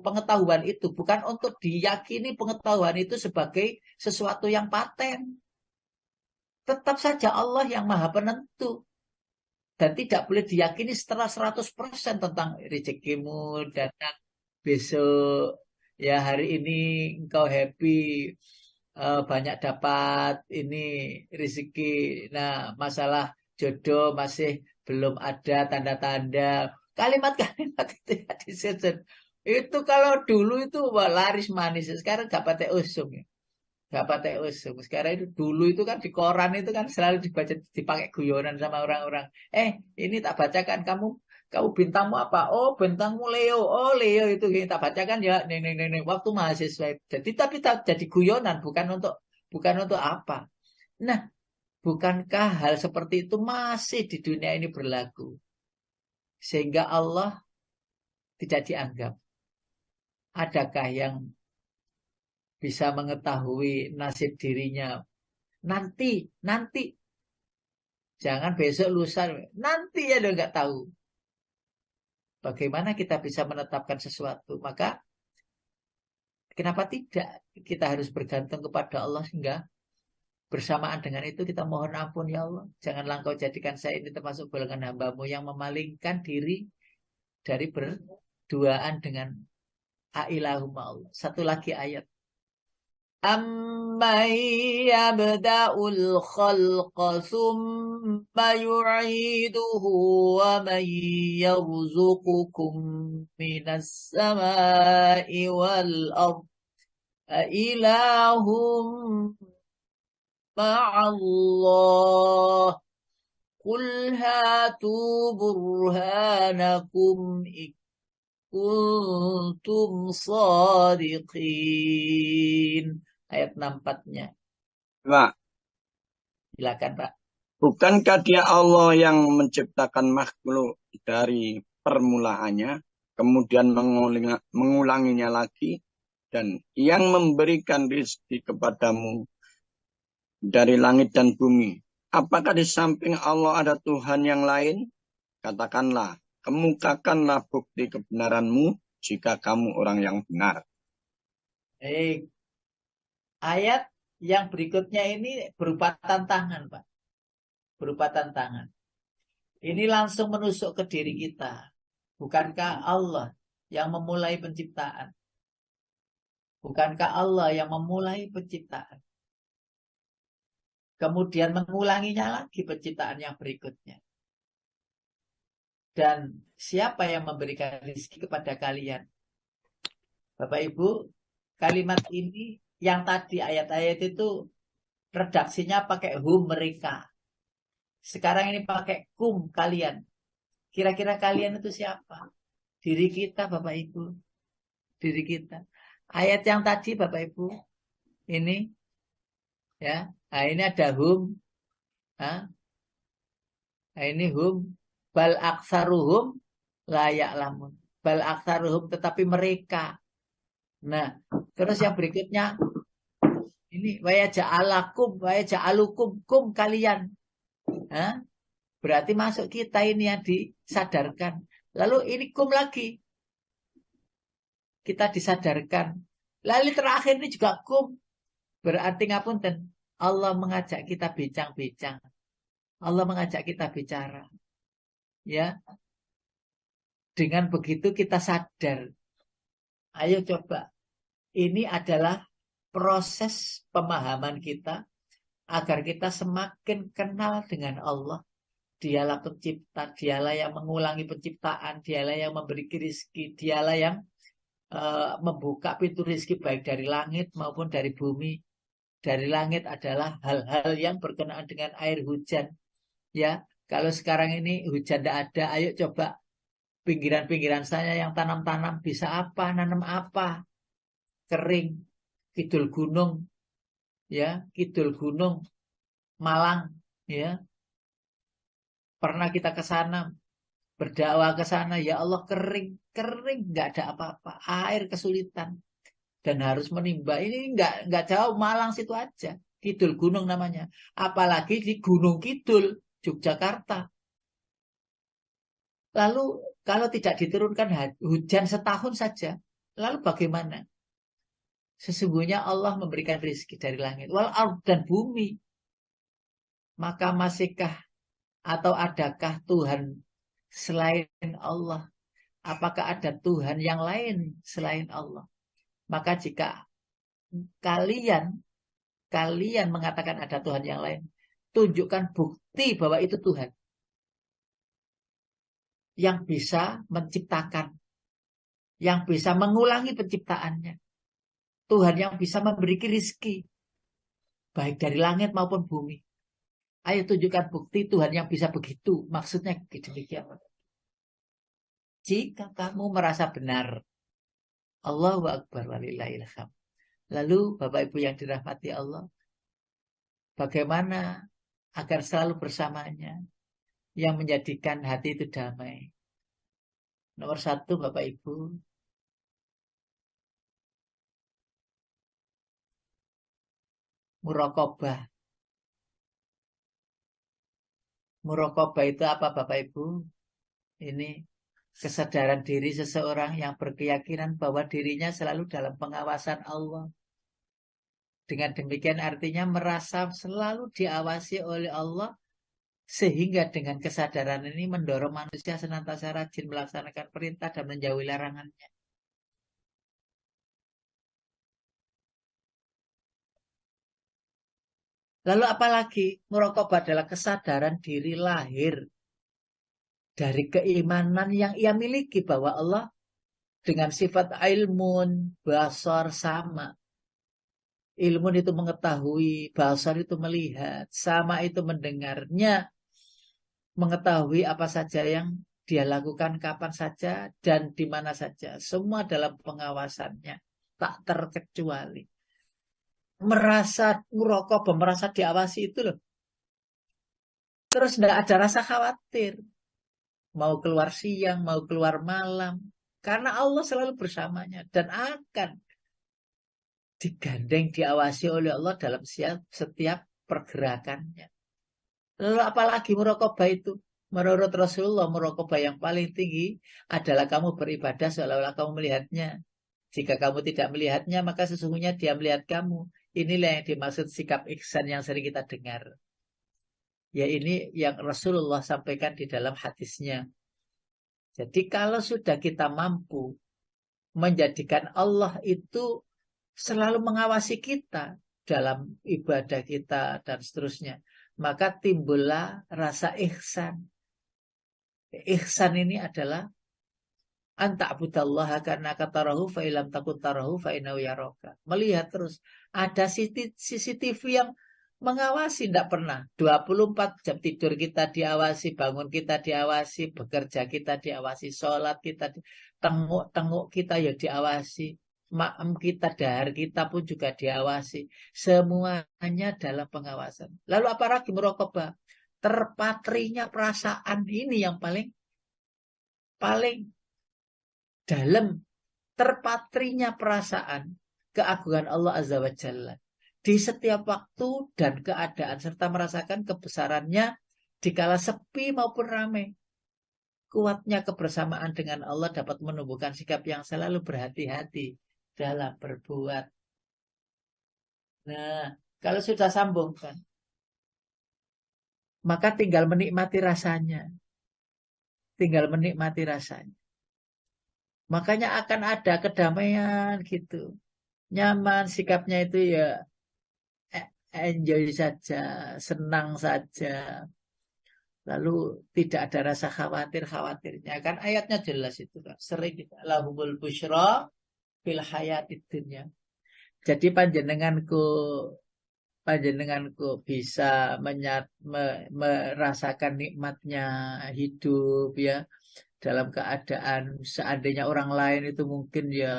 pengetahuan itu, bukan untuk diyakini pengetahuan itu sebagai sesuatu yang paten. Tetap saja Allah yang maha penentu, dan tidak boleh diyakini setelah 100% tentang rezekimu dan besok, ya hari ini engkau happy, banyak dapat ini rezeki. Nah, masalah jodoh masih belum ada tanda-tanda. Kalimat-kalimat itu ya disensor. Itu kalau dulu itu laris manis, sekarang gak pakai usum ya. Gak pakai usum. Sekarang itu dulu itu kan di koran itu kan selalu dibaca, dipakai guyonan sama orang-orang. Ini tak bacakan, kamu bintangmu apa? Oh, bintangmu Leo. Oh, Leo itu tak bacakan ya. Nih. Waktu mahasiswa. Jadi tapi jadi guyonan, bukan untuk apa. Nah, bukankah hal seperti itu masih di dunia ini berlaku? sehingga Allah tidak dianggap. Adakah yang bisa mengetahui nasib dirinya nanti? Jangan besok lusa, nanti ya lo nggak tahu. Bagaimana kita bisa menetapkan sesuatu? Maka kenapa tidak kita harus bergantung kepada Allah sehingga bersamaan dengan itu kita mohon ampun ya Allah. Janganlah Engkau jadikan saya ini termasuk golongan hamba-Mu yang memalingkan diri dari berduaan dengan Ailahumma Allah. Satu lagi ayat. أَمَّنْ يَبْدَأُ الْخَلْقَ ثُمَّ يُعِيدُهُ وَمَنْ يَرْزُقُكُم مِّنَ السَّمَاءِ وَالْأَرْضِ أَإِلَٰهٌ مَّعَ اللَّهِ قُلْ هَاتُوا بُرْهَانَكُمْ إِن kuntum shadiqin. Ayat 64-nya. Pak, Silakan, Pak. bukankah dia Allah yang menciptakan makhluk dari permulaannya, kemudian mengulanginya lagi, dan yang memberikan rezeki kepadamu dari langit dan bumi? Apakah di samping Allah ada Tuhan yang lain? Katakanlah, kemukakanlah bukti kebenaranmu jika kamu orang yang benar. Baik. Ayat yang berikutnya ini berupa tantangan, Pak. Berupa tantangan. Ini langsung menusuk ke diri kita. Bukankah Allah yang memulai penciptaan? Bukankah Allah yang memulai penciptaan? Kemudian mengulanginya lagi penciptaan yang berikutnya. Dan siapa yang memberikan rezeki kepada kalian? Bapak Ibu, kalimat ini yang tadi ayat-ayat itu redaksinya pakai hum mereka. Sekarang ini pakai kum kalian. Kira-kira kalian itu siapa? Diri kita, Bapak Ibu. Diri kita. Ayat yang tadi Bapak Ibu, ini ya. Nah, ini ada hum. Nah, ini hum. Bal aksaruhum layak lamun. Bal aksaruhum tetapi mereka. Nah, terus yang berikutnya ini waya ja'alukum kum kalian. Hah? Berarti masuk kita ini yang disadarkan. Lalu ini kum lagi. Kita disadarkan. Lalu terakhir ini juga kum. Berarti ngapunten. Allah mengajak kita bincang-bincang. Allah mengajak kita bicara. Ya, dengan begitu kita sadar. Ayo coba. Ini adalah proses pemahaman kita agar kita semakin kenal dengan Allah. Dialah pencipta, dialah yang mengulangi penciptaan, dialah yang memberi rezeki, dialah yang membuka pintu rezeki baik dari langit maupun dari bumi. Dari langit adalah hal-hal yang berkenaan dengan air hujan. Ya. Kalau sekarang ini hujan tidak ada, ayo coba pinggiran-pinggiran saya yang tanam-tanam bisa apa, nanam apa? Kering, kidul gunung, ya, kidul gunung, Malang, ya. Pernah kita ke sana, berdakwah ke sana, ya Allah kering, nggak ada apa-apa, air kesulitan dan harus menimba. Ini nggak jauh Malang situ aja, kidul gunung namanya. Apalagi di Gunung Kidul. Yogyakarta. Lalu kalau tidak diturunkan hujan setahun saja, lalu bagaimana? Sesungguhnya Allah memberikan rezeki dari langit, wal ard dan bumi. Maka masihkah atau adakah Tuhan selain Allah? Apakah ada Tuhan yang lain selain Allah? Maka jika kalian mengatakan ada Tuhan yang lain, tunjukkan bukti bahwa itu Tuhan yang bisa menciptakan, yang bisa mengulangi penciptaannya, Tuhan yang bisa memberi rezeki baik dari langit maupun bumi. Ayo tunjukkan bukti Tuhan yang bisa begitu. Maksudnya demikian. Jika kamu merasa benar, Allahu Akbar walillahil hamd. Lalu Bapak Ibu yang dirahmati Allah, bagaimana agar selalu bersamanya yang menjadikan hati itu damai? Nomor 1 Bapak Ibu. Muraqabah. Muraqabah itu apa Bapak Ibu? Ini kesadaran diri seseorang yang berkeyakinan bahwa dirinya selalu dalam pengawasan Allah. Dengan demikian artinya merasa selalu diawasi oleh Allah, sehingga dengan kesadaran ini mendorong manusia senantiasa rajin melaksanakan perintah dan menjauhi larangannya. Lalu apalagi muraqabah adalah kesadaran diri lahir dari keimanan yang ia miliki bahwa Allah dengan sifat ilmun, basar sama. Ilmun itu mengetahui, basar itu melihat, sama itu mendengarnya, mengetahui apa saja yang dia lakukan kapan saja dan di mana saja. Semua dalam pengawasannya, tak terkecuali. Merasa muraqabah, merasa diawasi itu loh. Terus tidak ada rasa khawatir. Mau keluar siang, mau keluar malam. Karena Allah selalu bersamanya dan akan digandeng, diawasi oleh Allah dalam setiap pergerakannya. Lalu apalagi muraqabah itu? Menurut Rasulullah, muraqabah yang paling tinggi adalah kamu beribadah seolah-olah kamu melihatnya. Jika kamu tidak melihatnya, maka sesungguhnya dia melihat kamu. Inilah yang dimaksud sikap ihsan yang sering kita dengar. Ya ini yang Rasulullah sampaikan di dalam hadisnya. Jadi kalau sudah kita mampu menjadikan Allah itu selalu mengawasi kita dalam ibadah kita dan seterusnya, maka timbullah rasa ihsan. Ihsan ini adalah anta'budallaha karena katarahu fa ilam takun tarahu fa innahu yaraka. Melihat terus. Ada CCTV yang mengawasi, tidak pernah. 24 jam tidur kita diawasi, bangun kita diawasi, bekerja kita diawasi, sholat kita, tenguk kita ya diawasi. Maem kita, dahar kita pun juga diawasi. Semuanya dalam pengawasan. Lalu apa lagi muraqabah? Terpatrinya perasaan ini yang paling dalam, terpatrinya perasaan keagungan Allah Azza wa Jalla di setiap waktu dan keadaan, serta merasakan kebesarannya dikala sepi maupun ramai. Kuatnya kebersamaan dengan Allah dapat menumbuhkan sikap yang selalu berhati-hati dalam berbuat. Nah, kalau sudah sambungkan, maka tinggal menikmati rasanya. Tinggal menikmati rasanya. Makanya akan ada kedamaian gitu. Nyaman, sikapnya itu ya enjoy saja, senang saja. Lalu tidak ada rasa khawatirnya. Kan ayatnya jelas itu kan. Sering kita lahumul busyra fil hayatid dunya. Jadi panjenenganku bisa merasakan nikmatnya hidup ya, dalam keadaan seandainya orang lain itu mungkin ya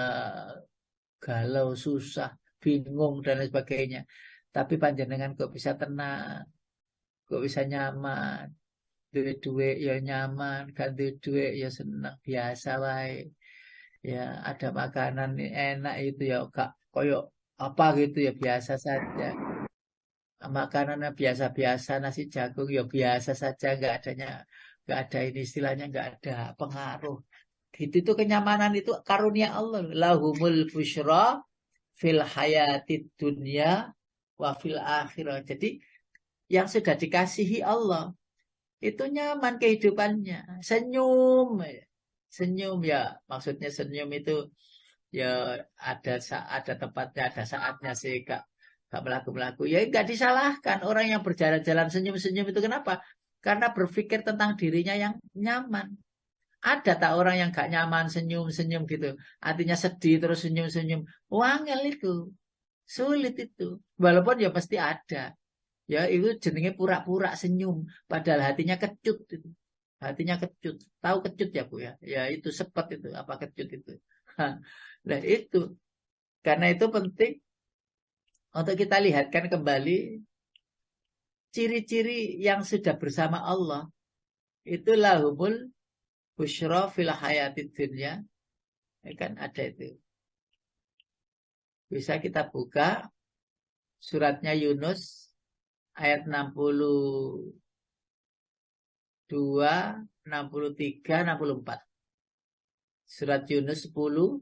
galau, susah, bingung dan lain sebagainya. Tapi panjenengan kok bisa tenang, kok bisa nyaman, duit-duit ya nyaman, kan duit-duit ya senang, biasa wae. Ya ada makanan enak itu ya gak koyo apa gitu ya biasa saja. Makanannya biasa-biasa, nasi jagung ya biasa saja, nggak ada ini istilahnya, nggak ada pengaruh. Gitu itu kenyamanan itu karunia Allah. Lahumul busyra fil hayatid dunya wa fil akhirah. Jadi yang sudah dikasihi Allah itu nyaman kehidupannya. Senyum. Senyum ya, maksudnya senyum itu ya ada tempatnya, ada saatnya sih, gak melaku-melaku. Ya nggak disalahkan orang yang berjalan-jalan senyum-senyum itu, kenapa? Karena berpikir tentang dirinya yang nyaman. Ada tak orang yang gak nyaman senyum-senyum gitu? Artinya sedih terus senyum-senyum. Wangel itu. Sulit itu. Walaupun ya pasti ada. Ya itu jenenge pura-pura senyum. Padahal hatinya kecut itu. Hatinya kecut. Tahu kecut ya Bu ya? Ya itu sepet itu. Apa kecut itu? Nah itu. Karena itu penting untuk kita lihatkan kembali ciri-ciri yang sudah bersama Allah. Itulah humul Busyra fil hayatid dunya. Ya kan ada itu. Bisa kita buka suratnya Yunus ayat 62, 63, 64. Surat Yunus 10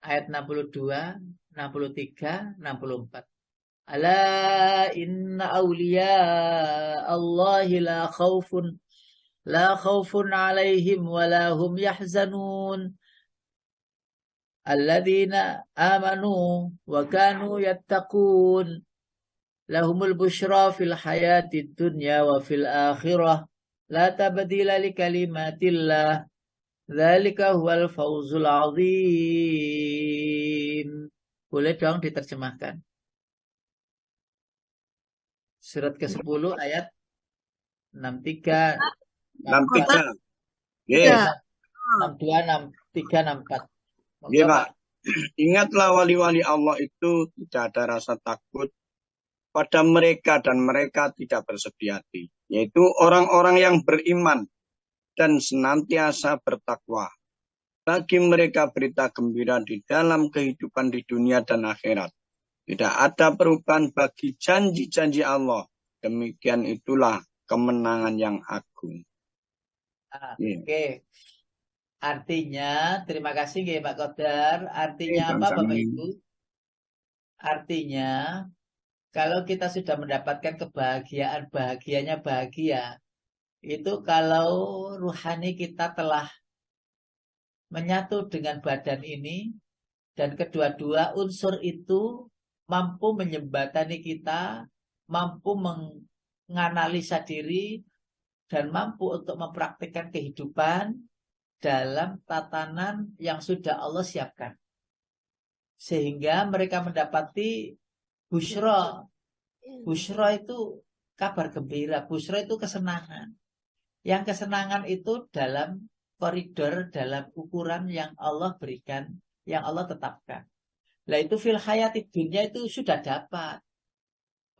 ayat 62, 63, 64. Ala inna awliya Allahi la khawfun alaihim wa la hum yahzanun. Alladzina amanu wa kanu yattaqun. Lahumul busyra fil hayatid dunya wa fil akhirah. La tabdila li kalimatillah. Dzalika huwal fawzul azim. Boleh dong diterjemahkan. Surat ke-10 ayat 63, 63. 64, Nggih, 62, 63, 64. nggih, Pak. Ingatlah wali-wali Allah itu tidak ada rasa takut pada mereka dan mereka tidak bersedih hati, yaitu orang-orang yang beriman dan senantiasa bertakwa. Bagi mereka berita gembira di dalam kehidupan di dunia dan akhirat. Tidak ada perubahan bagi janji-janji Allah. Demikian itulah kemenangan yang agung. Oke. Artinya, terima kasih ya Pak Qadar. Artinya apa Bapak Ibu? Artinya, kalau kita sudah mendapatkan kebahagiaan, bahagianya bahagia. Itu kalau ruhani kita telah menyatu dengan badan ini. Dan kedua-dua unsur itu mampu menjembatani kita, mampu menganalisa diri, dan mampu untuk mempraktikkan kehidupan dalam tatanan yang sudah Allah siapkan. Sehingga mereka mendapati busyra. Busyra itu kabar gembira, busyra itu kesenangan. Yang kesenangan itu dalam koridor, dalam ukuran yang Allah berikan, yang Allah tetapkan. Lah itu fil hayati dunya itu sudah dapat.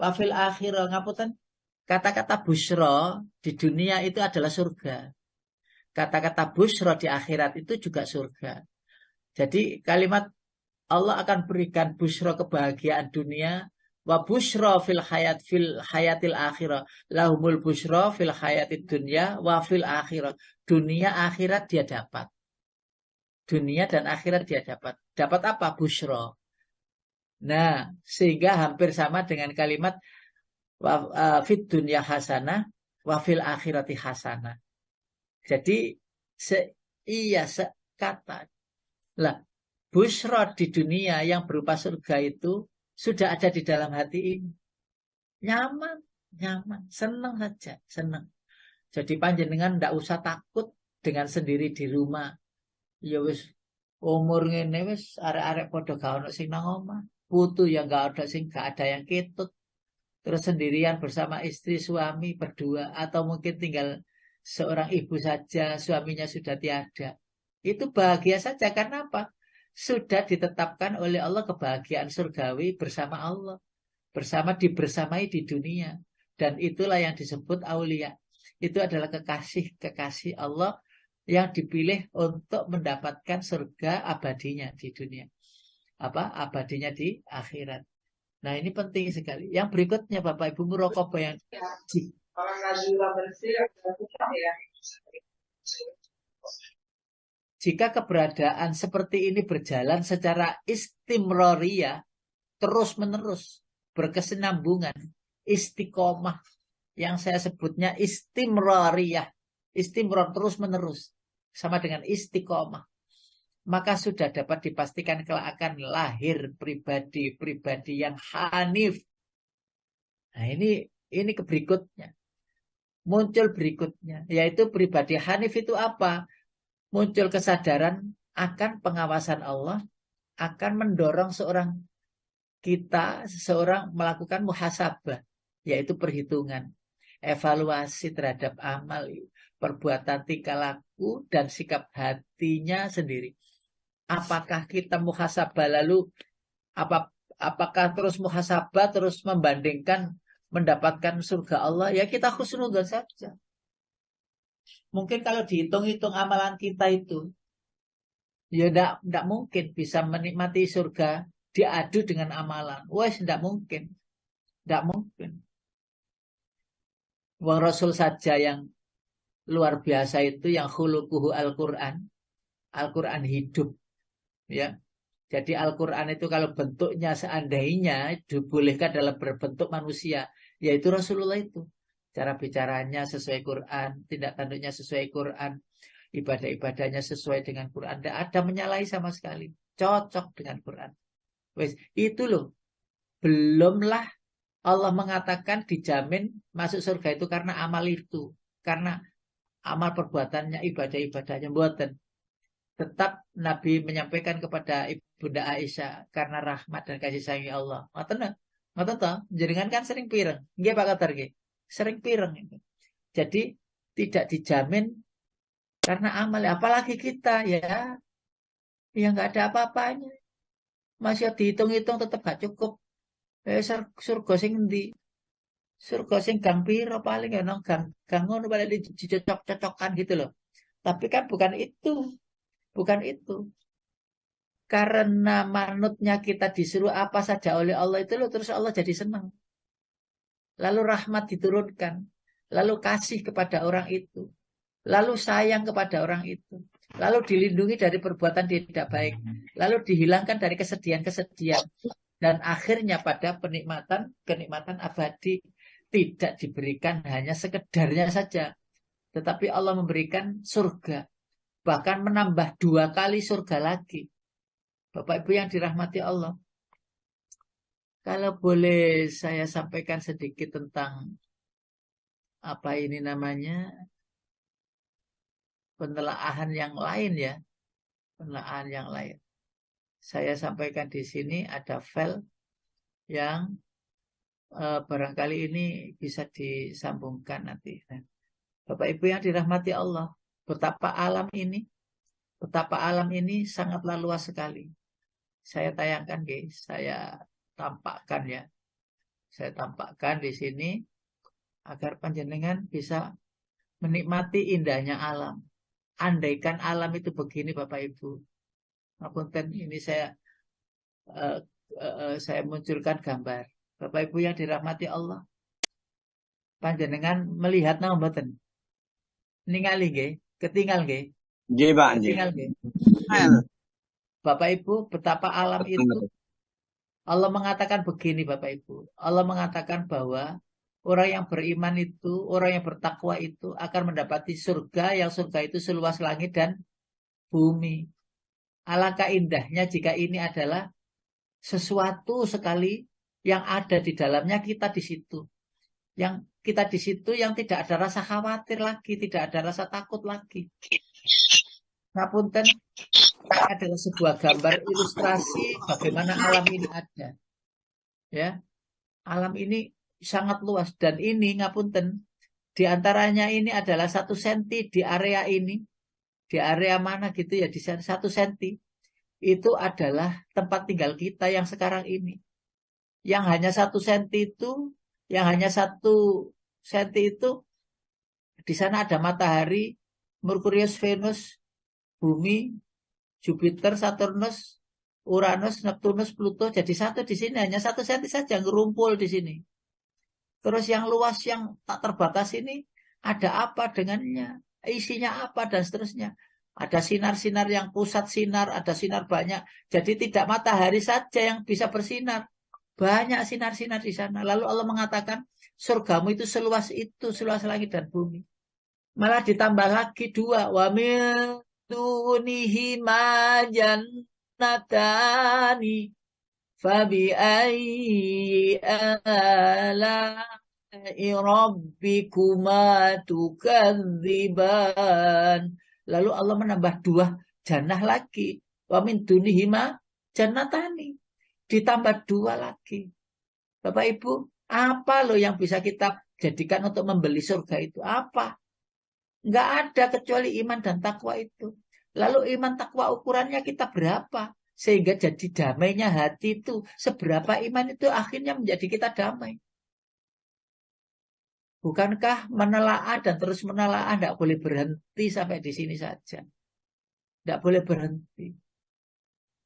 Wa fil akhirah, ngapunten, kata-kata busyra di dunia itu adalah surga. Kata-kata busyra di akhirat itu juga surga. Jadi kalimat Allah akan berikan busyra kebahagiaan dunia, wa busyra fil hayatil akhirah. Lahumul busyra fil hayatid dunya wa fil akhirah. Dunia akhirat dia dapat. Dunia dan akhirat dia dapat. Dapat apa? Busyra. Nah, sehingga hampir sama dengan kalimat fit dunya hasanah wa fil akhirati hasanah. Jadi sekata. Lah, busyra di dunia yang berupa surga itu sudah ada di dalam hati ini. Nyaman, senang saja, senang. Jadi panjenengan ndak usah takut dengan sendiri di rumah. Ya wis umur ngene wis arek-arek padha gak ono sing nang omah. Putu yang gak ada yang ketut. Terus sendirian bersama istri suami berdua atau mungkin tinggal seorang ibu saja, suaminya sudah tiada. Itu bahagia saja karena apa? Sudah ditetapkan oleh Allah kebahagiaan surgawi bersama Allah. Dibersamai di dunia. Dan itulah yang disebut aulia. Itu adalah kekasih Allah yang dipilih untuk mendapatkan surga abadinya di dunia. Abadinya di akhirat. Nah ini penting sekali. Yang berikutnya Bapak Ibu Muraqabah yang jika keberadaan seperti ini berjalan secara istimroriyah, terus-menerus, berkesinambungan, istiqomah, yang saya sebutnya istimroriyah, istimror terus-menerus, sama dengan istiqomah, maka sudah dapat dipastikan kelak akan lahir pribadi-pribadi yang hanif. Nah ini berikutnya. Muncul berikutnya, yaitu pribadi hanif itu apa? Muncul kesadaran akan pengawasan Allah, akan mendorong seseorang melakukan muhasabah, yaitu perhitungan, evaluasi terhadap amal, perbuatan, tingkah laku, dan sikap hatinya sendiri. Apakah kita muhasabah lalu apakah terus muhasabah terus membandingkan mendapatkan surga Allah? Ya kita husnudzon saja. Mungkin kalau dihitung-hitung amalan kita itu, ya enggak mungkin bisa menikmati surga diadu dengan amalan. Wes enggak mungkin. Enggak mungkin. Wong Rasul saja yang luar biasa itu yang khuluquhu Al-Qur'an. Al-Qur'an hidup, ya. Jadi Al-Quran itu kalau bentuknya seandainya dibolehkan dalam berbentuk manusia, yaitu Rasulullah itu. Cara bicaranya sesuai Quran, tindak tanduknya sesuai Quran, ibadah-ibadahnya sesuai dengan Quran. Tidak ada menyalahi sama sekali. Cocok dengan Quran. Wes, itu loh. Belumlah Allah mengatakan dijamin masuk surga itu karena amal itu. Karena amal perbuatannya, ibadah-ibadahnya. Buatan. Tetap Nabi menyampaikan kepada Ibunda Aisyah karena rahmat dan kasih sayang Allah. Ngoten toh, jenengan kan sering pireng. Nggih Pak Katar nggih. Sering pireng itu. Jadi tidak dijamin karena amal, apalagi kita ya. Ya nggak ada apa-apanya. Masih dihitung-hitung tetap gak cukup. Surga sing endi? Surga sing gang piro paling ya nang gang ngono paling dicocok-cocokkan gitu loh. Tapi kan bukan itu. Bukan itu. Karena manutnya kita disuruh apa saja oleh Allah itu loh, terus Allah jadi senang. Lalu rahmat diturunkan. Lalu kasih kepada orang itu. Lalu sayang kepada orang itu. Lalu dilindungi dari perbuatan tidak baik. Lalu dihilangkan dari kesedihan-kesedihan. Dan akhirnya pada kenikmatan abadi. Tidak diberikan hanya sekedarnya saja. Tetapi Allah memberikan surga. Bahkan menambah 2 kali surga lagi. Bapak Ibu yang dirahmati Allah. Kalau boleh saya sampaikan sedikit tentang apa ini namanya, penelaahan yang lain ya. Penelaahan yang lain. Saya sampaikan di sini ada file yang barangkali ini bisa disambungkan nanti. Bapak Ibu yang dirahmati Allah. Betapa alam ini sangatlah luas sekali. Saya tayangkan, guys. Saya tampakkan ya. Saya tampakkan di sini agar panjenengan bisa menikmati indahnya alam. Andaikan alam itu begini, Bapak Ibu. Ngapunten, ini saya munculkan gambar. Bapak Ibu yang dirahmati Allah. Panjenengan melihat nama mboten? Ningali nggih, ketinggal nggih. Nggih, Pak, nggih. Ketinggal nggih. Bapak Ibu, betapa alam itu. Allah mengatakan begini Bapak Ibu. Allah mengatakan bahwa orang yang beriman itu, orang yang bertakwa itu akan mendapati surga, yang surga itu seluas langit dan bumi. Alangkah indahnya jika ini adalah sesuatu sekali yang ada di dalamnya, kita di situ. Yang kita di situ yang tidak ada rasa khawatir lagi, tidak ada rasa takut lagi. Ngapunten, adalah sebuah gambar ilustrasi bagaimana alam ini ada. Ya. Alam ini sangat luas dan ini ngapunten, di antaranya ini adalah 1 senti di area ini. Di area mana gitu ya, di 1 senti. Itu adalah tempat tinggal kita yang sekarang ini. Yang hanya 1 senti itu, yang hanya 1 senti itu, di sana ada matahari, Merkurius, Venus, Bumi, Jupiter, Saturnus, Uranus, Neptunus, Pluto. Jadi 1 di sini, hanya 1 senti saja ngerumpul di sini. Terus yang luas, yang tak terbatas ini, ada apa dengannya? Isinya apa dan seterusnya. Ada sinar-sinar yang pusat sinar, ada sinar banyak. Jadi tidak matahari saja yang bisa bersinar. Banyak sinar-sinar di sana. Lalu Allah mengatakan, surgamu itu, seluas langit dan bumi. Malah ditambah lagi 2. Wa min dunihi ma jannatani fabi ayyi ala'i rabbikuma tukadziban. Lalu Allah menambah 2 jannah lagi. Wa min dunihi ma jannatani. Ditambah 2 lagi. Bapak Ibu, apa loh yang bisa kita jadikan untuk membeli surga itu? Apa? Enggak ada kecuali iman dan takwa itu. Lalu iman takwa ukurannya kita berapa? Sehingga jadi damainya hati itu. Seberapa iman itu akhirnya menjadi kita damai. Bukankah menelaah dan terus menelaah tidak boleh berhenti sampai di sini saja? Tidak boleh berhenti.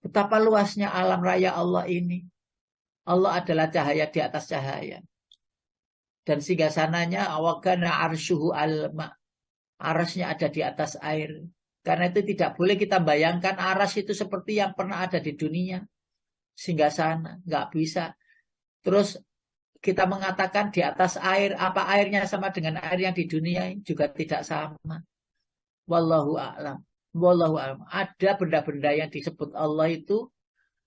Betapa luasnya alam raya Allah ini. Allah adalah cahaya di atas cahaya. Dan singgasananya awakana arsyuhu alma. Arasnya ada di atas air. Karena itu tidak boleh kita bayangkan aras itu seperti yang pernah ada di dunia. Singgasana. Nggak bisa. Terus kita mengatakan di atas air. Apa airnya sama dengan air yang di dunia? Juga tidak sama. Wallahu a'lam. Wallahu a'lam. Ada benda-benda yang disebut Allah itu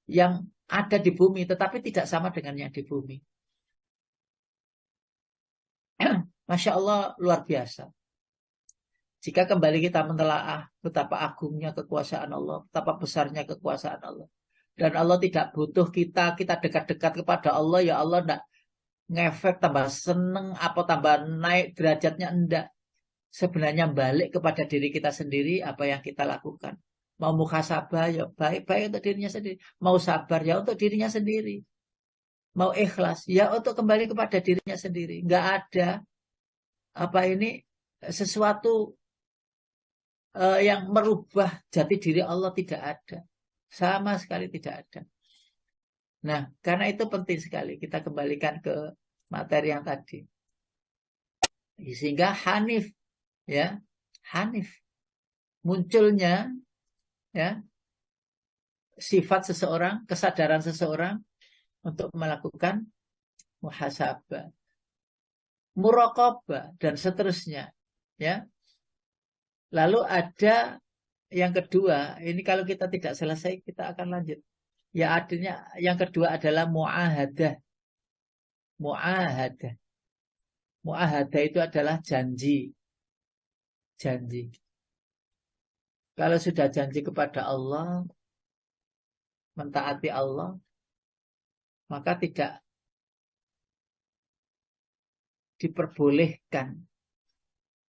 yang ada di bumi. Tetapi tidak sama dengan yang di bumi. Masya Allah luar biasa. Jika kembali kita menelaah betapa agungnya kekuasaan Allah, betapa besarnya kekuasaan Allah. Dan Allah tidak butuh kita dekat-dekat kepada Allah, ya Allah tidak ngefek tambah seneng apa tambah naik derajatnya, enggak. Sebenarnya balik kepada diri kita sendiri apa yang kita lakukan. Mau muhasabah ya baik-baik untuk dirinya sendiri. Mau sabar ya untuk dirinya sendiri. Mau ikhlas ya untuk kembali kepada dirinya sendiri. Enggak ada sesuatu yang merubah jati diri Allah, tidak ada. Sama sekali tidak ada. Nah, karena itu penting sekali kita kembalikan ke materi yang tadi. Sehingga Hanif, ya, Hanif munculnya, ya, sifat seseorang, kesadaran seseorang untuk melakukan muhasabah, muraqabah dan seterusnya, ya. Lalu ada yang kedua, ini kalau kita tidak selesai kita akan lanjut. Ya artinya yang kedua adalah mu'ahadah. Mu'ahadah. Mu'ahadah itu adalah janji. Janji. Kalau sudah janji kepada Allah, mentaati Allah, maka tidak diperbolehkan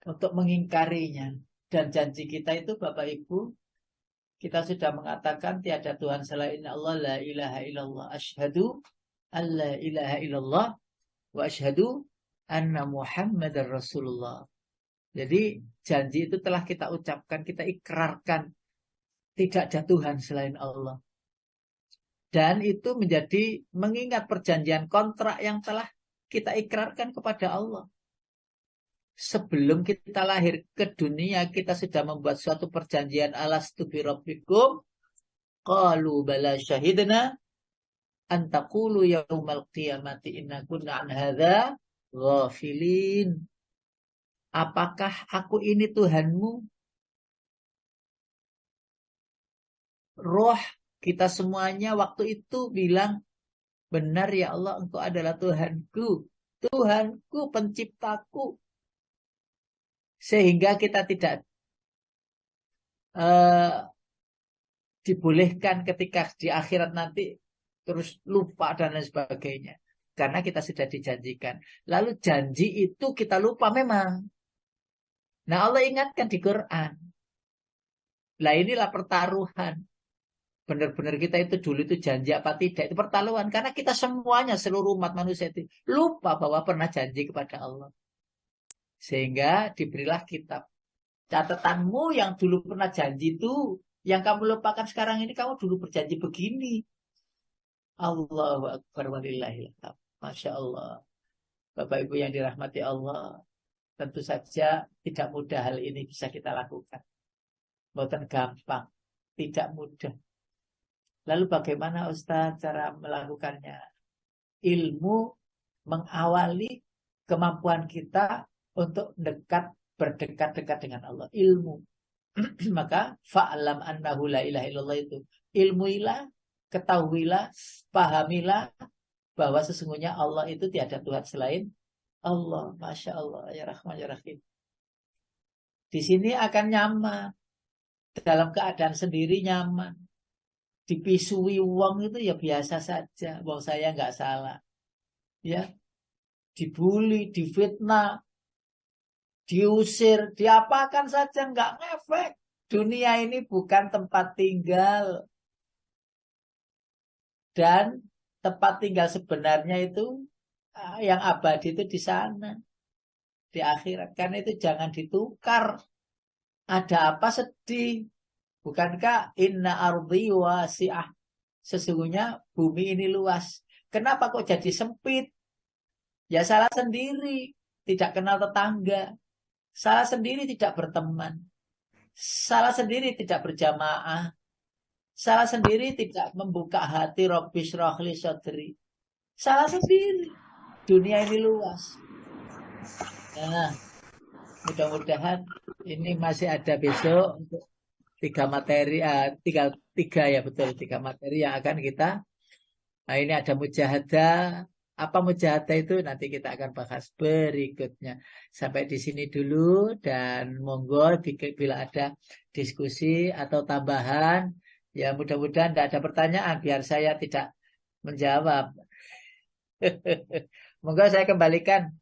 untuk mengingkarinya. Dan janji kita itu Bapak Ibu, kita sudah mengatakan tiada Tuhan selain Allah, la ilaha illallah, asyhadu an la ilaha illallah wa asyhadu anna Muhammadar Rasulullah. Jadi janji itu telah kita ucapkan, kita ikrarkan tidak ada Tuhan selain Allah. Dan itu menjadi mengingat perjanjian kontrak yang telah kita ikrarkan kepada Allah. Sebelum kita lahir ke dunia, kita sudah membuat suatu perjanjian alastu bi rabbikum. Qalu bala syahidna an taqulu yaumal qiyamati inna kunna an hadza ghafilin. Apakah aku ini Tuhanmu? Roh kita semuanya waktu itu bilang, benar ya Allah, Engkau adalah Tuhanku. Tuhanku, penciptaku. Sehingga kita tidak dibolehkan ketika di akhirat nanti terus lupa dan lain sebagainya. Karena kita sudah dijanjikan. Lalu janji itu kita lupa memang. Nah Allah ingatkan di Quran. Nah inilah pertaruhan. Benar-benar kita itu dulu itu janji apa tidak. Itu pertaruhan. Karena kita semuanya, seluruh umat manusia itu lupa bahwa pernah janji kepada Allah. Sehingga diberilah kitab. Catatanmu yang dulu pernah janji itu, yang kamu lupakan sekarang ini, kamu dulu berjanji begini. Allahu Akbar walillahil hamd. Masya Allah. Bapak Ibu yang dirahmati Allah, tentu saja tidak mudah hal ini bisa kita lakukan. Bukan gampang, tidak mudah. Lalu bagaimana Ustaz cara melakukannya? Ilmu mengawali kemampuan kita untuk berdekat-dekat dengan Allah. Ilmu. Maka fa'lam annahu la ilaha illallah itu. Ilmuilah, ketahuilah, pahamilah bahwa sesungguhnya Allah itu tiada Tuhan selain Allah. Masya Allah. Ya Rahman ya Rahim. Di sini akan nyaman. Dalam keadaan sendiri nyaman. Dipisui uang itu ya biasa saja. Wong saya nggak salah. Ya. Dibully, difitnah, diusir, diapakan saja nggak ngefek. Dunia ini bukan tempat tinggal. Dan tempat tinggal sebenarnya itu yang abadi itu di sana. di akhirat. Karena itu jangan ditukar. Ada apa sedih? Bukankah inna ardi wasi'ah? Sesungguhnya bumi ini luas. Kenapa kok jadi sempit? Ya salah sendiri. Tidak kenal tetangga. Salah sendiri tidak berteman. Salah sendiri tidak berjamaah. Salah sendiri tidak membuka hati Rabbi syrahli sadri. Salah sendiri. Dunia ini luas. Nah, mudah-mudahan ini masih ada besok untuk tiga materi, tiga ya betul, tiga materi yang akan kita. Nah ini ada mujahadah. Apa mujahadah itu nanti kita akan bahas berikutnya. Sampai di sini dulu dan monggo bila ada diskusi atau tambahan, ya mudah-mudahan tidak ada pertanyaan biar saya tidak menjawab. Monggo saya kembalikan